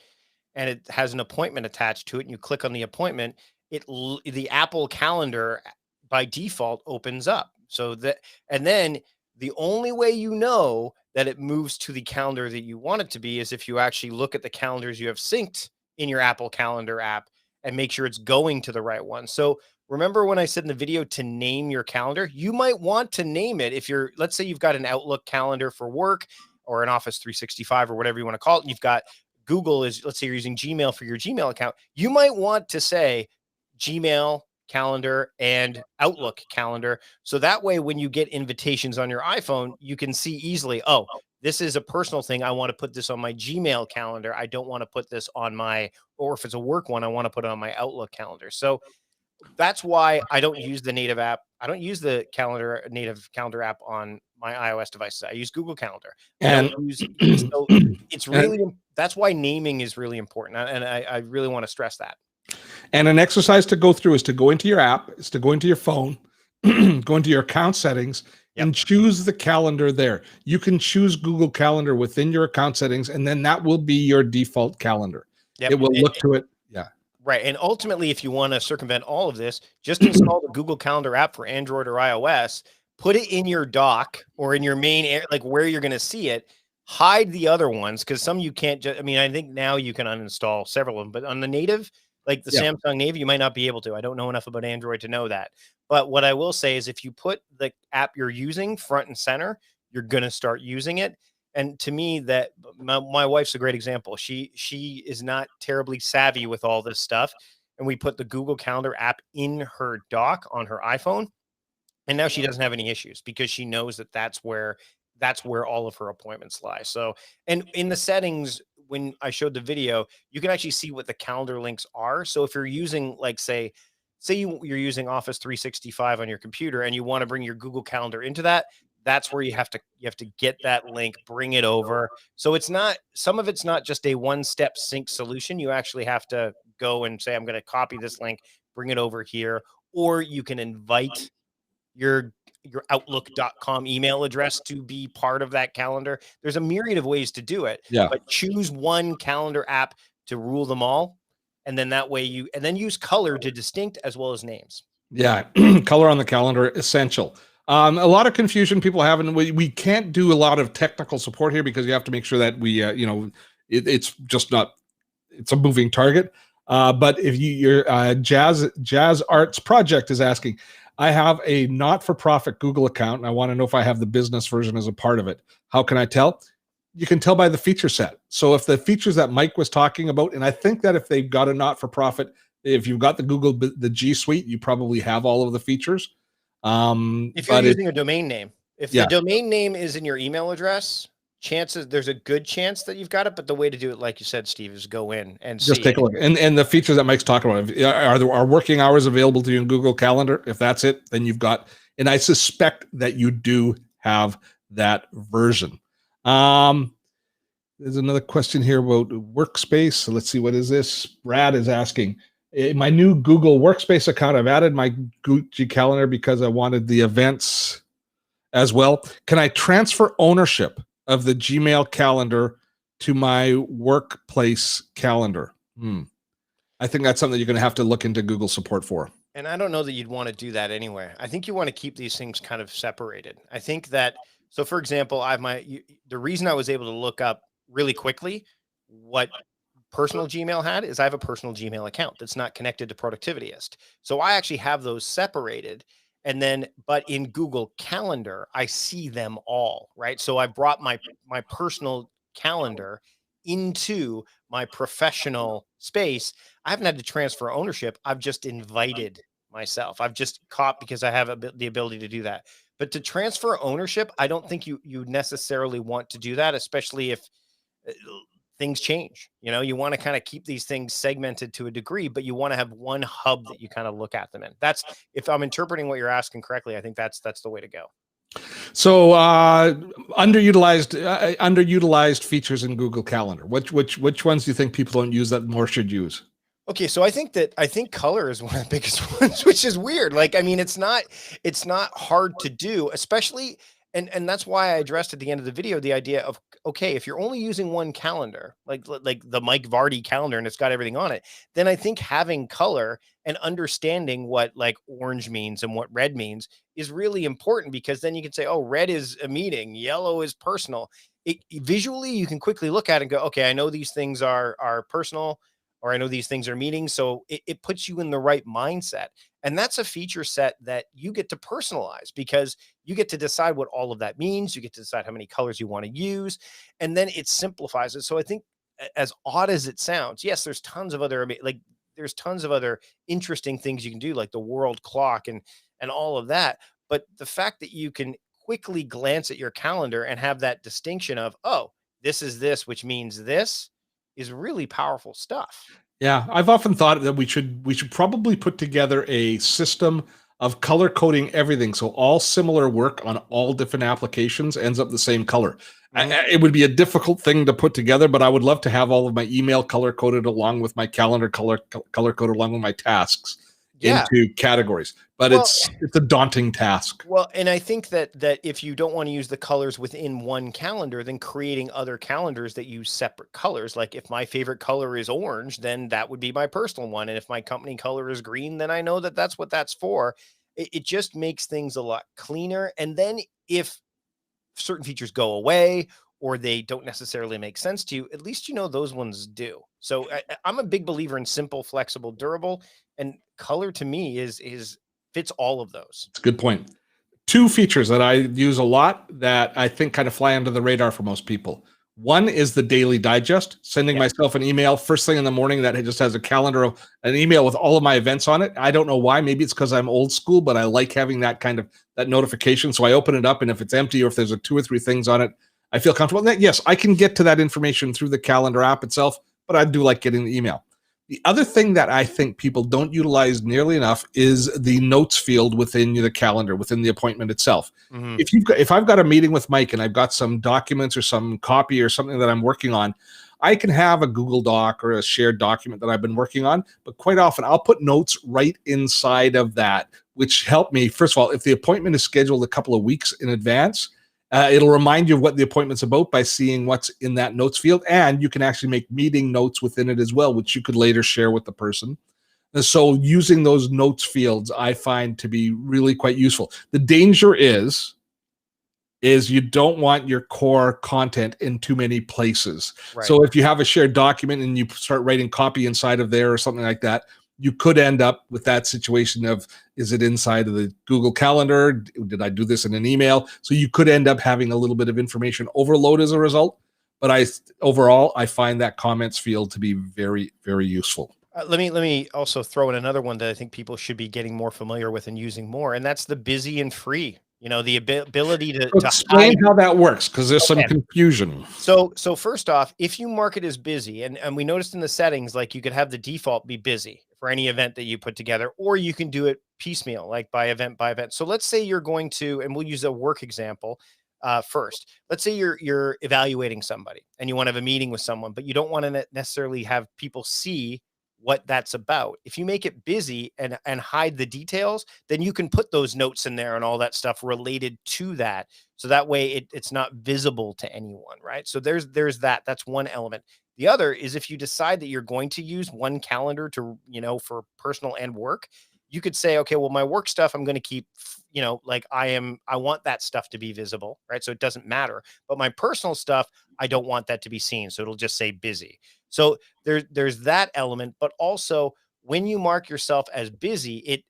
and it has an appointment attached to it, and you click on the appointment, the Apple Calendar by default opens up. So that, and then the only way you know that it moves to the calendar that you want it to be is if you actually look at the calendars you have synced in your Apple Calendar app and make sure it's going to the right one. So remember when I said in the video to name your calendar, you might want to name it. If you're, let's say you've got an Outlook calendar for work or an Office 365 or whatever you want to call it, and you've got Google is, let's say you're using Gmail for your Gmail account, you might want to say Gmail calendar and Outlook calendar. So that way, when you get invitations on your iPhone, you can see easily, oh, this is a personal thing. I want to put this on my Gmail calendar. I don't want to put this on my, or if it's a work one, I want to put it on my Outlook calendar. So that's why I don't use the native app. I don't use the native calendar app on my iOS devices. I use Google Calendar. And So it's really, that's why naming is really important. And I really want to stress that. And an exercise to go through is to go into your app, is to go into your phone, go into your account settings, and choose the calendar there. You can choose Google Calendar within your account settings, and then that will be your default calendar. It will look to it. Yeah. Right. And ultimately, if you want to circumvent all of this, just install the Google Calendar app for Android or iOS, put it in your dock or in your main, like where you're going to see it, hide the other ones. Cause some you can't just, I mean, I think now you can uninstall several of them, but on the native, like the Samsung native, you might not be able to. I don't know enough about Android to know that. But what I will say is if you put the app you're using front and center, you're going to start using it. And to me, that my wife's a great example. She is not terribly savvy with all this stuff. And we put the Google Calendar app in her dock on her iPhone. And now she doesn't have any issues because she knows that that's where all of her appointments lie. So, and in the settings, when I showed the video, you can actually see what the calendar links are. So if you're using, like, say you're using Office 365 on your computer and you want to bring your Google Calendar into that, that's where you have to get that link, bring it over. So it's not, some of it's not just a one-step sync solution. You actually have to go and say, I'm going to copy this link, bring it over here, or you can invite your outlook.com email address to be part of that calendar. There's a myriad of ways to do it, but choose one calendar app to rule them all. And then that way and then use color to distinct as well as names. Yeah. Color on the calendar, essential. A lot of confusion people have, and we can't do a lot of technical support here because you have to make sure that we, it's just not, it's a moving target. But if your Jazz Arts Project is asking, I have a not-for-profit Google account, and I want to know if I have the business version as a part of it. How can I tell? You can tell by the feature set. So if the features that Mike was talking about, and I think that if they've got a not-for-profit, if you've got the G Suite, you probably have all of the features. If you're using a domain name, if the domain name is in your email address, there's a good chance that you've got it. But the way to do it, like you said, Steve, is go in and just take a look. And the features that Mike's talking about, are working hours available to you in Google Calendar? If that's it, then you've got, and I suspect that you do have that version. There's another question here about workspace. So let's see, what is this? Brad is asking, in my new Google Workspace account, I've added my Gucci calendar because I wanted the events as well. Can I transfer ownership of the Gmail calendar to my workplace calendar? I think that's something you're going to have to look into Google support for. And I don't know that you'd want to do that anyway. I think you want to keep these things kind of separated. I think that, so for example, the reason I was able to look up really quickly what personal Gmail had is I have a personal Gmail account that's not connected to Productivityist. So I actually have those separated. And then, but in Google Calendar, I see them all, right? So I brought my personal calendar into my professional space. I haven't had to transfer ownership. I've just invited myself. I've just caught because I have the ability to do that. But to transfer ownership, I don't think you necessarily want to do that, especially if uh, things change. You want to kind of keep these things segmented to a degree, but you want to have one hub that you kind of look at them in. That's, if I'm interpreting what you're asking correctly, I think that's the way to go. So underutilized features in Google Calendar. Which ones do you think people don't use that more should use? Okay, so I think color is one of the biggest ones, which is weird. Like, I mean, it's not hard to do, especially, and that's why I addressed at the end of the video the idea of, okay, if you're only using one calendar, like the Mike Vardy calendar, and it's got everything on it, then I think having color and understanding what like orange means and what red means is really important, because then you can say, oh, red is a meeting, yellow is personal. Visually, you can quickly look at it and go, okay, I know these things are personal, or I know these things are meetings. So it puts you in the right mindset. And that's a feature set that you get to personalize, because you get to decide what all of that means. You get to decide how many colors you want to use. And then it simplifies it. So I think, as odd as it sounds, yes, there's tons of other, like there's tons of other interesting things you can do, like the world clock and all of that. But the fact that you can quickly glance at your calendar and have that distinction of, oh, this is this, which means this, is really powerful stuff. Yeah, I've often thought that we should probably put together a system of color coding everything, so all similar work on all different applications ends up the same color. It would be a difficult thing to put together, but I would love to have all of my email color coded along with my calendar color coded along with my tasks into categories. But it's a daunting task. Well, and I think that if you don't want to use the colors within one calendar, then creating other calendars that use separate colors. Like if my favorite color is orange, then that would be my personal one. And if my company color is green, then I know that that's what that's for. It just makes things a lot cleaner. And then if certain features go away or they don't necessarily make sense to you, at least you know those ones do. So I'm a big believer in simple, flexible, durable, and color to me is fits all of those. It's a good point. Two features that I use a lot that I think kind of fly under the radar for most people. One is the daily digest, sending myself an email first thing in the morning that just has a calendar of an email with all of my events on it. I don't know why. Maybe it's because I'm old school, but I like having that kind of that notification. So I open it up, and if it's empty or if there's two or three things on it, I feel comfortable. And yes, I can get to that information through the calendar app itself, but I do like getting the email. The other thing that I think people don't utilize nearly enough is the notes field within the calendar, within the appointment itself. Mm-hmm. If I've got a meeting with Mike and I've got some documents or some copy or something that I'm working on, I can have a Google Doc or a shared document that I've been working on, but quite often I'll put notes right inside of that, which help me. First of all, if the appointment is scheduled a couple of weeks in advance, it'll remind you of what the appointment's about by seeing what's in that notes field. And you can actually make meeting notes within it as well, which you could later share with the person. And so using those notes fields, I find to be really quite useful. The danger is you don't want your core content in too many places. Right. So if you have a shared document and you start writing copy inside of there or something like that, you could end up with that situation of, is it inside of the Google Calendar? Did I do this in an email? So you could end up having a little bit of information overload as a result. But overall, I find that comments field to be very, very useful. Let me also throw in another one that I think people should be getting more familiar with and using more, and that's the busy and free. The ability to explain how that works, because there's some confusion. So first off, if you mark it as busy, and we noticed in the settings, like you could have the default be busy for any event that you put together, or you can do it piecemeal, like by event by event. So let's say you're going to, and we'll use a work example first. Let's say you're evaluating somebody and you want to have a meeting with someone, but you don't want to necessarily have people see what that's about. If you make it busy and hide the details, then you can put those notes in there and all that stuff related to that. So that way it's not visible to anyone, right? So there's that. That's one element. The other is if you decide that you're going to use one calendar to, for personal and work, you could say, okay, well, my work stuff, I'm going to keep, like I want that stuff to be visible, right? So it doesn't matter. But my personal stuff, I don't want that to be seen. So it'll just say busy. So there's that element, but also when you mark yourself as busy,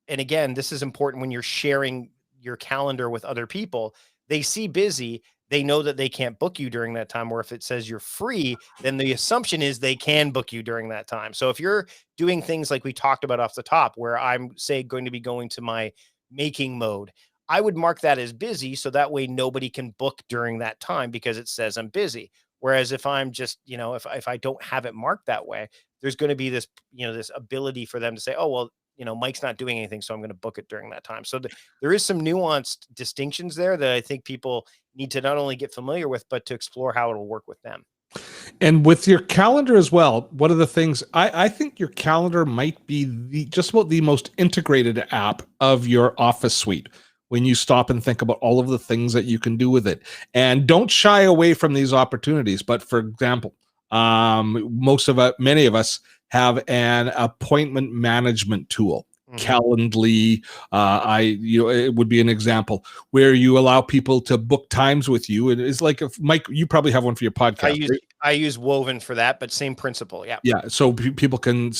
and again, this is important when you're sharing your calendar with other people. They see busy, they know that they can't book you during that time. Or if it says you're free, then the assumption is they can book you during that time. So if you're doing things like we talked about off the top, where I'm say going to be going to my making mode, I would mark that as busy. So that way nobody can book during that time because it says I'm busy. Whereas if I'm just, if I don't have it marked that way, there's going to be this, this ability for them to say, oh, well, Mike's not doing anything, so I'm going to book it during that time. So there is some nuanced distinctions there that I think people need to not only get familiar with, but to explore how it'll work with them. And with your calendar as well, one of the things I think your calendar might be just about the most integrated app of your Office suite when you stop and think about all of the things that you can do with it. And don't shy away from these opportunities. But for example, many of us have an appointment management tool. Calendly, it would be an example where you allow people to book times with you. It is like, if Mike, you probably have one for your podcast. I use Woven for that, but same principle. Yeah. Yeah. So people can,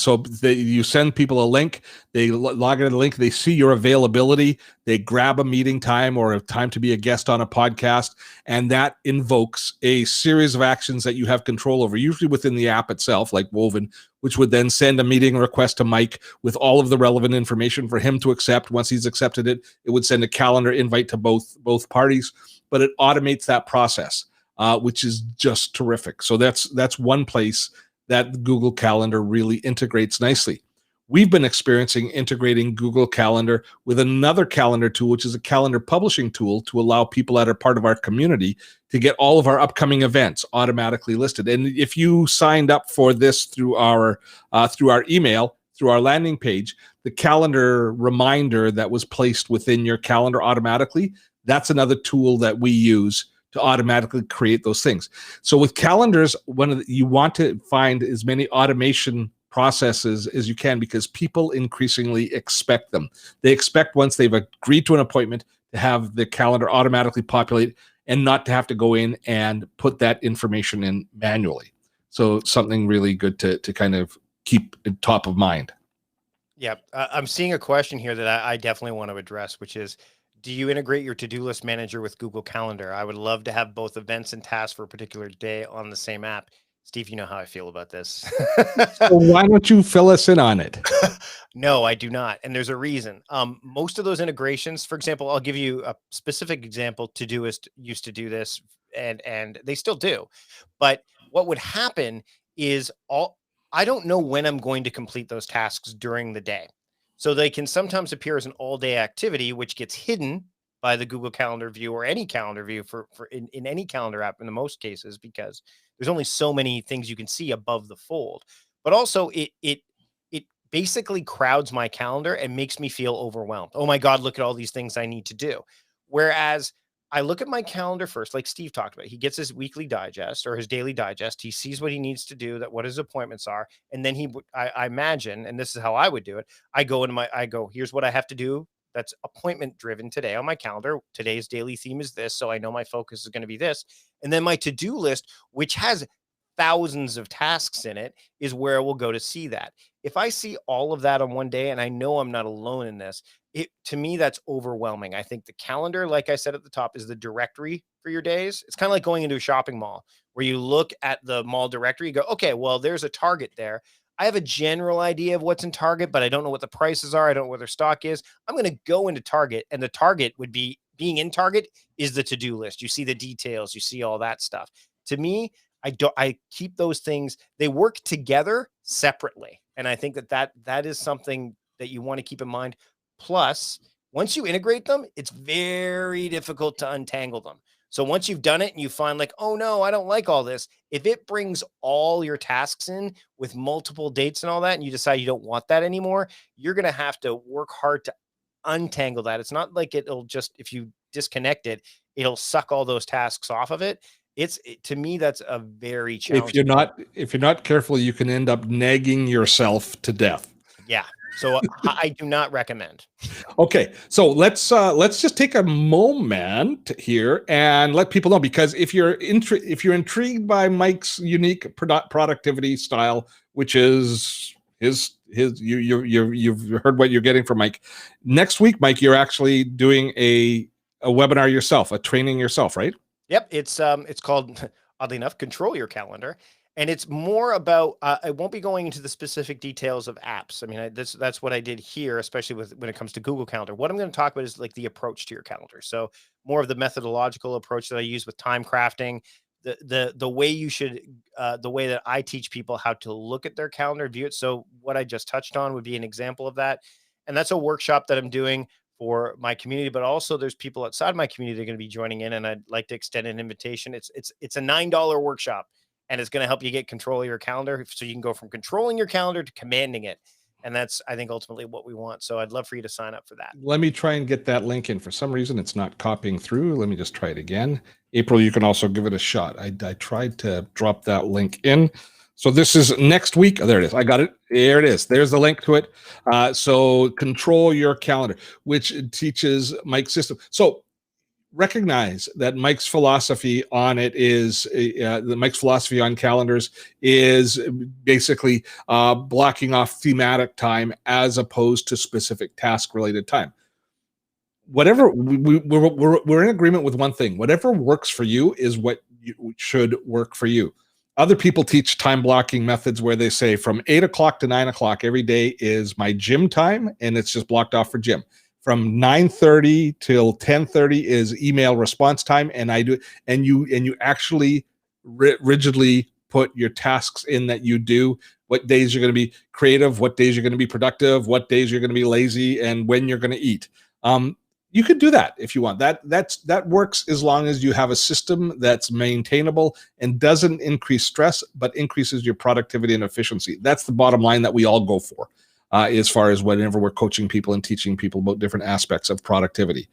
you send people a link, they log into the link, they see your availability, they grab a meeting time or a time to be a guest on a podcast, and that invokes a series of actions that you have control over, usually within the app itself, like Woven, which would then send a meeting request to Mike with all of the relevant information for him to accept. Once he's accepted it, it would send a calendar invite to both parties, but it automates that process. Which is just terrific. So that's one place that Google Calendar really integrates nicely. We've been experiencing integrating Google Calendar with another calendar tool, which is a calendar publishing tool to allow people that are part of our community to get all of our upcoming events automatically listed. And if you signed up for this through our email, through our landing page, the calendar reminder that was placed within your calendar automatically, that's another tool that we use to automatically create those things. So with calendars, you want to find as many automation processes as you can, because people increasingly expect them. They expect, once they've agreed to an appointment, to have the calendar automatically populate and not to have to go in and put that information in manually. So something really good to kind of keep top of mind. Yeah. I'm seeing a question here that I definitely want to address, which is, do you integrate your to-do list manager with Google Calendar? I would love to have both events and tasks for a particular day on the same app. Steve, you know how I feel about this. So why don't you fill us in on it? No, I do not. And there's a reason. Most of those integrations, for example, I'll give you a specific example. Todoist used to do this, and they still do. But what would happen is I don't know when I'm going to complete those tasks during the day. So they can sometimes appear as an all-day activity, which gets hidden by the Google Calendar view or any calendar view in any calendar app in the most cases, because there's only so many things you can see above the fold. But also it basically crowds my calendar and makes me feel overwhelmed. Oh my God, look at all these things I need to do. Whereas I look at my calendar first, like Steve talked about. He gets his weekly digest or his daily digest. He sees what he needs to do, what his appointments are. And then I imagine, and this is how I would do it. I go, here's what I have to do. That's appointment driven today on my calendar. Today's daily theme is this. So I know my focus is going to be this. And then my to-do list, which has thousands of tasks in it, is where we'll go to see that. If I see all of that on one day, and I know I'm not alone in this, to me, that's overwhelming. I think the calendar, like I said at the top, is the directory for your days. It's kind of like going into a shopping mall where you look at the mall directory, you go, okay, well, there's a Target there. I have a general idea of what's in Target, but I don't know what the prices are. I don't know what their stock is. I'm going to go into Target, and the Target would be, being in Target is the to-do list. You see the details, you see all that stuff. To me, I keep those things, they work together separately. And I think that is something that you want to keep in mind. Plus, once you integrate them, it's very difficult to untangle them. So once you've done it and you find like, oh no, I don't like all this. If it brings all your tasks in with multiple dates and all that, and you decide you don't want that anymore, you're going to have to work hard to untangle that. It's not like it'll just, if you disconnect it, it'll suck all those tasks off of it. To me, that's a very challenging. If you're not careful, you can end up nagging yourself to death. Yeah. So I do not recommend. Okay, so let's just take a moment here and let people know, because if you're intrigued by Mike's unique productivity style, which is you've heard what you're getting from Mike. Next week, Mike, you're actually doing a webinar yourself, a training yourself, right? Yep, it's called, oddly enough, Control Your Calendar, and it's more about. I won't be going into the specific details of apps. I mean, that's what I did here, especially when it comes to Google Calendar. What I'm going to talk about is like the approach to your calendar. So more of the methodological approach that I use with time crafting, the way you should, the way that I teach people how to look at their calendar, view it. So what I just touched on would be an example of that, and that's a workshop that I'm doing for my community, but also there's people outside my community that are going to be joining in, and I'd like to extend an invitation. It's a $9 workshop, and it's going to help you get control of your calendar, so you can go from controlling your calendar to commanding it. And that's, I think, ultimately what we want. So I'd love for you to sign up for that. Let me try and get that link in. For some reason, it's not copying through. Let me just try it again. April, you can also give it a shot. I tried to drop that link in. So this is next week. Oh, there it is. I got it. There it is. There's the link to it. So Control Your Calendar, which teaches Mike's system. So recognize that Mike's philosophy on it is Mike's philosophy on calendars is basically blocking off thematic time as opposed to specific task related time. Whatever we're in agreement with one thing: whatever works for you is what should work for you. Other people teach time blocking methods where they say from 8 o'clock to 9 o'clock every day is my gym time, and it's just blocked off for gym. From 9:30 till 10:30 is email response time, and I do, and you actually rigidly put your tasks in that you do. What days you're going to be creative, what days you're going to be productive, what days you're going to be lazy, and when you're going to eat. You could do that if you want. That works as long as you have a system that's maintainable and doesn't increase stress, but increases your productivity and efficiency. That's the bottom line that we all go for, as far as whenever we're coaching people and teaching people about different aspects of productivity.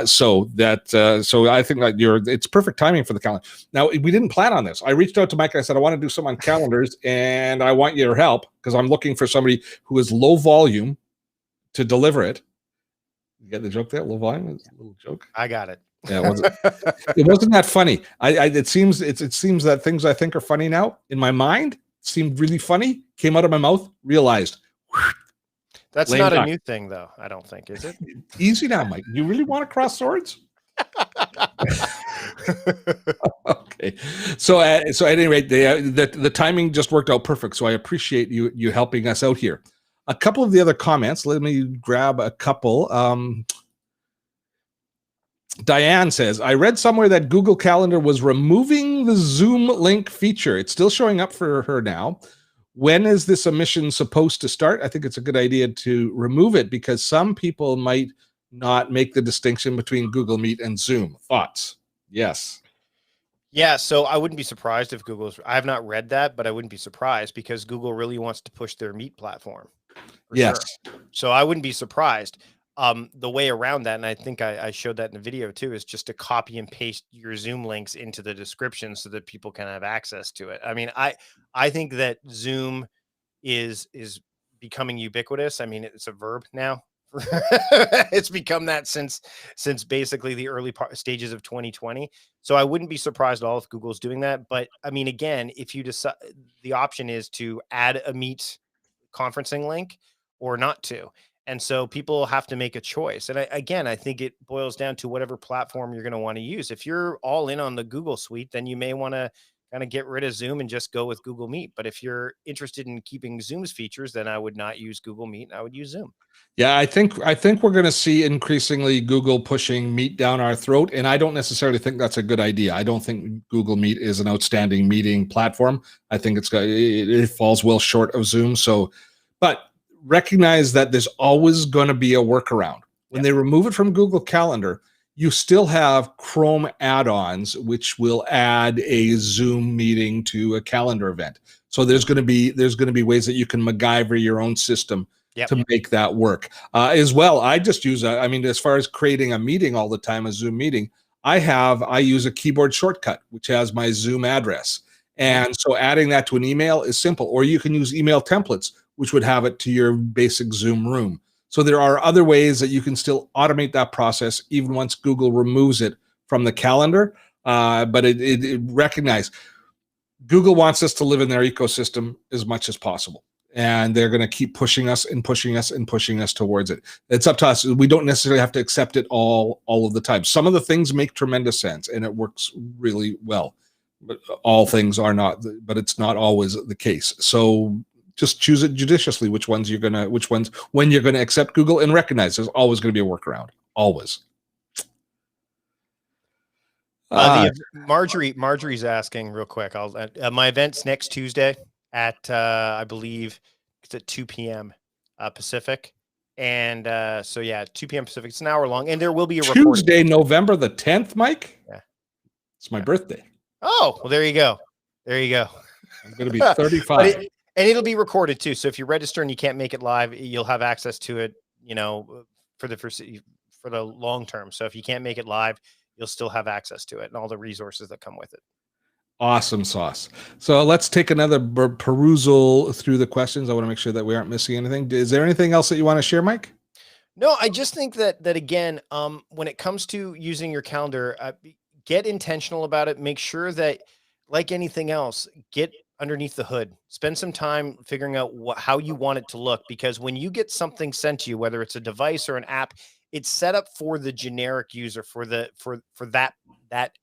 So I think that it's perfect timing for the calendar. Now, we didn't plan on this. I reached out to Mike. I said, I want to do some on calendars, and I want your help because I'm looking for somebody who is low volume to deliver it. You get the joke there? Low volume? It's a little joke. I got it. Yeah, it wasn't that funny. It seems that things I think are funny now in my mind seemed really funny, came out of my mouth, realized. That's not a new thing, though. I don't think, is it? Easy now, Mike. You really want to cross swords? Okay. So at any rate, the timing just worked out perfect. So I appreciate you helping us out here. A couple of the other comments. Let me grab a couple. Diane says, I read somewhere that Google Calendar was removing the Zoom link feature. It's still showing up for her now. When is this mission supposed to start? I think it's a good idea to remove it because some people might not make the distinction between Google Meet and Zoom. Thoughts? Yes. Yeah, so I wouldn't be surprised if I have not read that, but I wouldn't be surprised because Google really wants to push their Meet platform. Yes. Sure. So I wouldn't be surprised. The way around that, and I think I showed that in the video too, is just to copy and paste your Zoom links into the description so that people can have access to it. I mean, I think that Zoom is becoming ubiquitous. I mean, it's a verb now. It's become that since basically the early stages of 2020. So I wouldn't be surprised at all if Google's doing that. But I mean, again, if you decide, the option is to add a Meet conferencing link or not to. And so people have to make a choice. And I think it boils down to whatever platform you're going to want to use. If you're all in on the Google suite, then you may want to kind of get rid of Zoom and just go with Google Meet. But if you're interested in keeping Zoom's features, then I would not use Google Meet. I would use Zoom. Yeah, I think we're going to see increasingly Google pushing Meet down our throat, and I don't necessarily think that's a good idea. I don't think Google Meet is an outstanding meeting platform. I think it falls well short of Zoom. So, but recognize that there's always going to be a workaround. When they remove it from Google Calendar, you still have Chrome add-ons, which will add a Zoom meeting to a calendar event. So there's going to be ways that you can MacGyver your own system to make that work. As well, I just use as far as creating a meeting all the time, a Zoom meeting, I use a keyboard shortcut, which has my Zoom address. And so adding that to an email is simple, or you can use email templates, which would have it to your basic Zoom room. So there are other ways that you can still automate that process even once Google removes it from the calendar. But it recognize Google wants us to live in their ecosystem as much as possible. And they're going to keep pushing us and pushing us and pushing us towards it. It's up to us. We don't necessarily have to accept it all of the time. Some of the things make tremendous sense and it works really well. But all things are not, but it's not always the case. So just choose it judiciously, when you're going to accept Google, and recognize there's always going to be a workaround. Always. Marjorie's asking real quick. My event's next Tuesday at I believe it's at 2 p.m. Pacific, and so yeah, 2 p.m. Pacific. It's an hour long, and there will be a Tuesday, November the 10th, Mike. Yeah, it's my birthday. Oh, well, there you go. There you go. I'm going to be 35, and it'll be recorded too. So if you register and you can't make it live, you'll have access to it. For the long term. So if you can't make it live, you'll still have access to it and all the resources that come with it. Awesome sauce. So let's take another perusal through the questions. I want to make sure that we aren't missing anything. Is there anything else that you want to share, Mike? No, I just think that again, when it comes to using your calendar, get intentional about it. Make sure that, like anything else, get underneath the hood. Spend some time figuring out how you want it to look, because when you get something sent to you, whether it's a device or an app, it's set up for the generic user, for that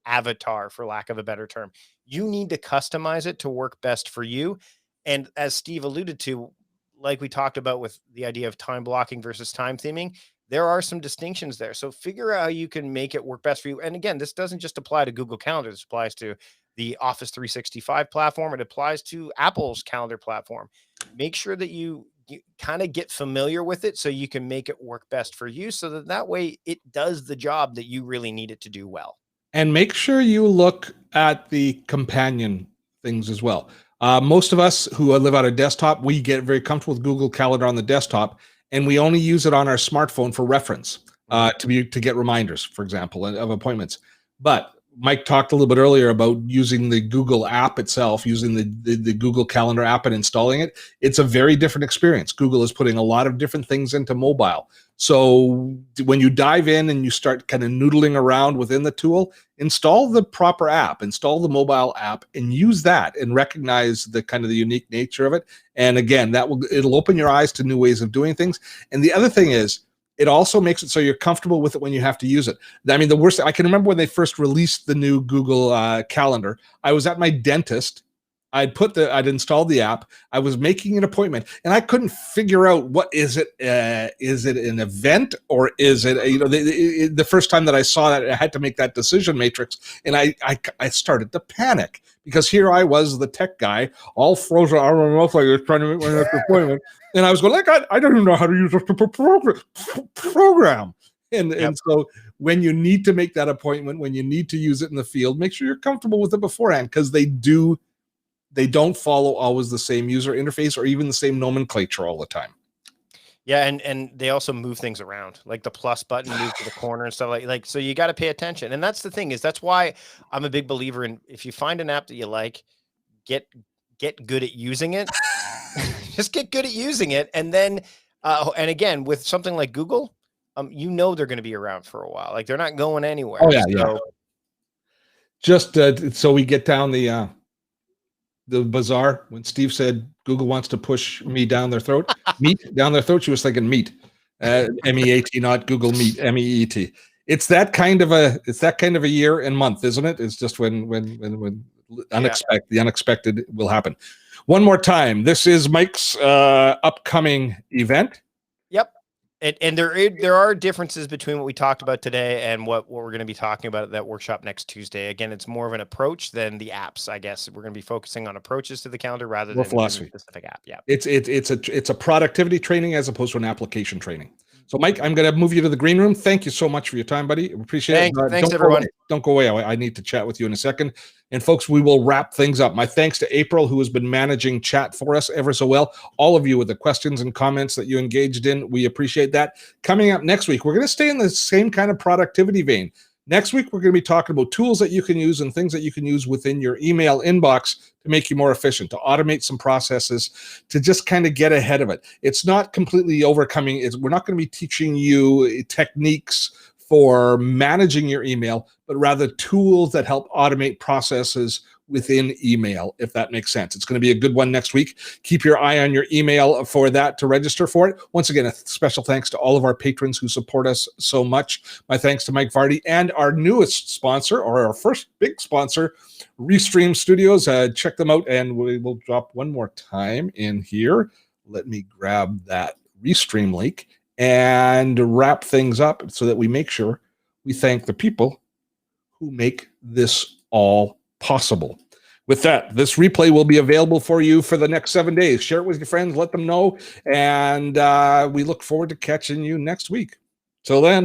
avatar, for lack of a better term. You need to customize it to work best for you. And as Steve alluded to, like we talked about with the idea of time blocking versus time theming, there are some distinctions there. So figure out how you can make it work best for you. And again, this doesn't just apply to Google Calendar. This applies to the Office 365 platform. It applies to Apple's calendar platform. Make sure that you kind of get familiar with it so you can make it work best for you, so that way it does the job that you really need it to do well. And make sure you look at the companion things as well. Most of us who live on a desktop, we get very comfortable with Google Calendar on the desktop, and we only use it on our smartphone for reference, to get reminders, for example, of appointments. But Mike talked a little bit earlier about using the Google app itself, using the Google Calendar app and installing it. It's a very different experience. Google is putting a lot of different things into mobile. So when you dive in and you start kind of noodling around within the tool, install the proper app, install the mobile app, and use that, and recognize the kind of the unique nature of it. And again, it'll open your eyes to new ways of doing things. And the other thing is, it also makes it so you're comfortable with it when you have to use it. I mean, I can remember when they first released the new Google Calendar. I was at my dentist. I'd installed the app. I was making an appointment, and I couldn't figure out, what is it? Is it an event, or is it the first time that I saw that, I had to make that decision matrix, and I started to panic, because here I was, the tech guy, all frozen, I don't know if I was trying to make my next appointment, and I was going like, I don't even know how to use a program. And so when you need to make that appointment, when you need to use it in the field, make sure you're comfortable with it beforehand, because they don't follow always the same user interface or even the same nomenclature all the time. Yeah, and they also move things around, like the plus button moves to the corner and stuff like so you got to pay attention. And that's the thing, is that's why I'm a big believer in, if you find an app that you like, get good at using it. Just get good at using it. And then and again, with something like Google, they're going to be around for a while. Like, they're not going anywhere. Oh yeah, yeah. Just so we get down the bazaar, when Steve said Google wants to push me down their throat, meat down their throat, she was thinking meat, M-E-A-T, not Google Meet, M-E-E-T. It's that kind of a year and month, isn't it? It's just when the unexpected will happen. One more time, this is Mike's upcoming event. Yep. And there are differences between what we talked about today and what we're going to be talking about at that workshop next Tuesday. Again, it's more of an approach than the apps, I guess. We're going to be focusing on approaches to the calendar rather than philosophy. A specific app. Yeah. It's a productivity training as opposed to an application training. So, Mike, I'm going to move you to the green room. Thank you so much for your time, buddy. Appreciate it. Thanks, everyone. Don't go away. I need to chat with you in a second. And folks, we will wrap things up. My thanks to April, who has been managing chat for us ever so well. All of you with the questions and comments that you engaged in, we appreciate that. Coming up next week, we're going to stay in the same kind of productivity vein. Next week, we're going to be talking about tools that you can use and things that you can use within your email inbox to make you more efficient, to automate some processes, to just kind of get ahead of it. It's not completely overcoming. We're not going to be teaching you techniques for managing your email, but rather tools that help automate processes within email, if that makes sense. It's going to be a good one next week. Keep your eye on your email for that to register for it. Once again, a special thanks to all of our patrons who support us so much. My thanks to Mike Vardy and our newest sponsor, or our first big sponsor, Restream Studios. Check them out, and we will drop one more time in here. Let me grab that Restream link and wrap things up so that we make sure we thank the people who make this all possible. With that, this replay will be available for you for the next 7 days. Share it with your friends, let them know, and we look forward to catching you next week. Till then.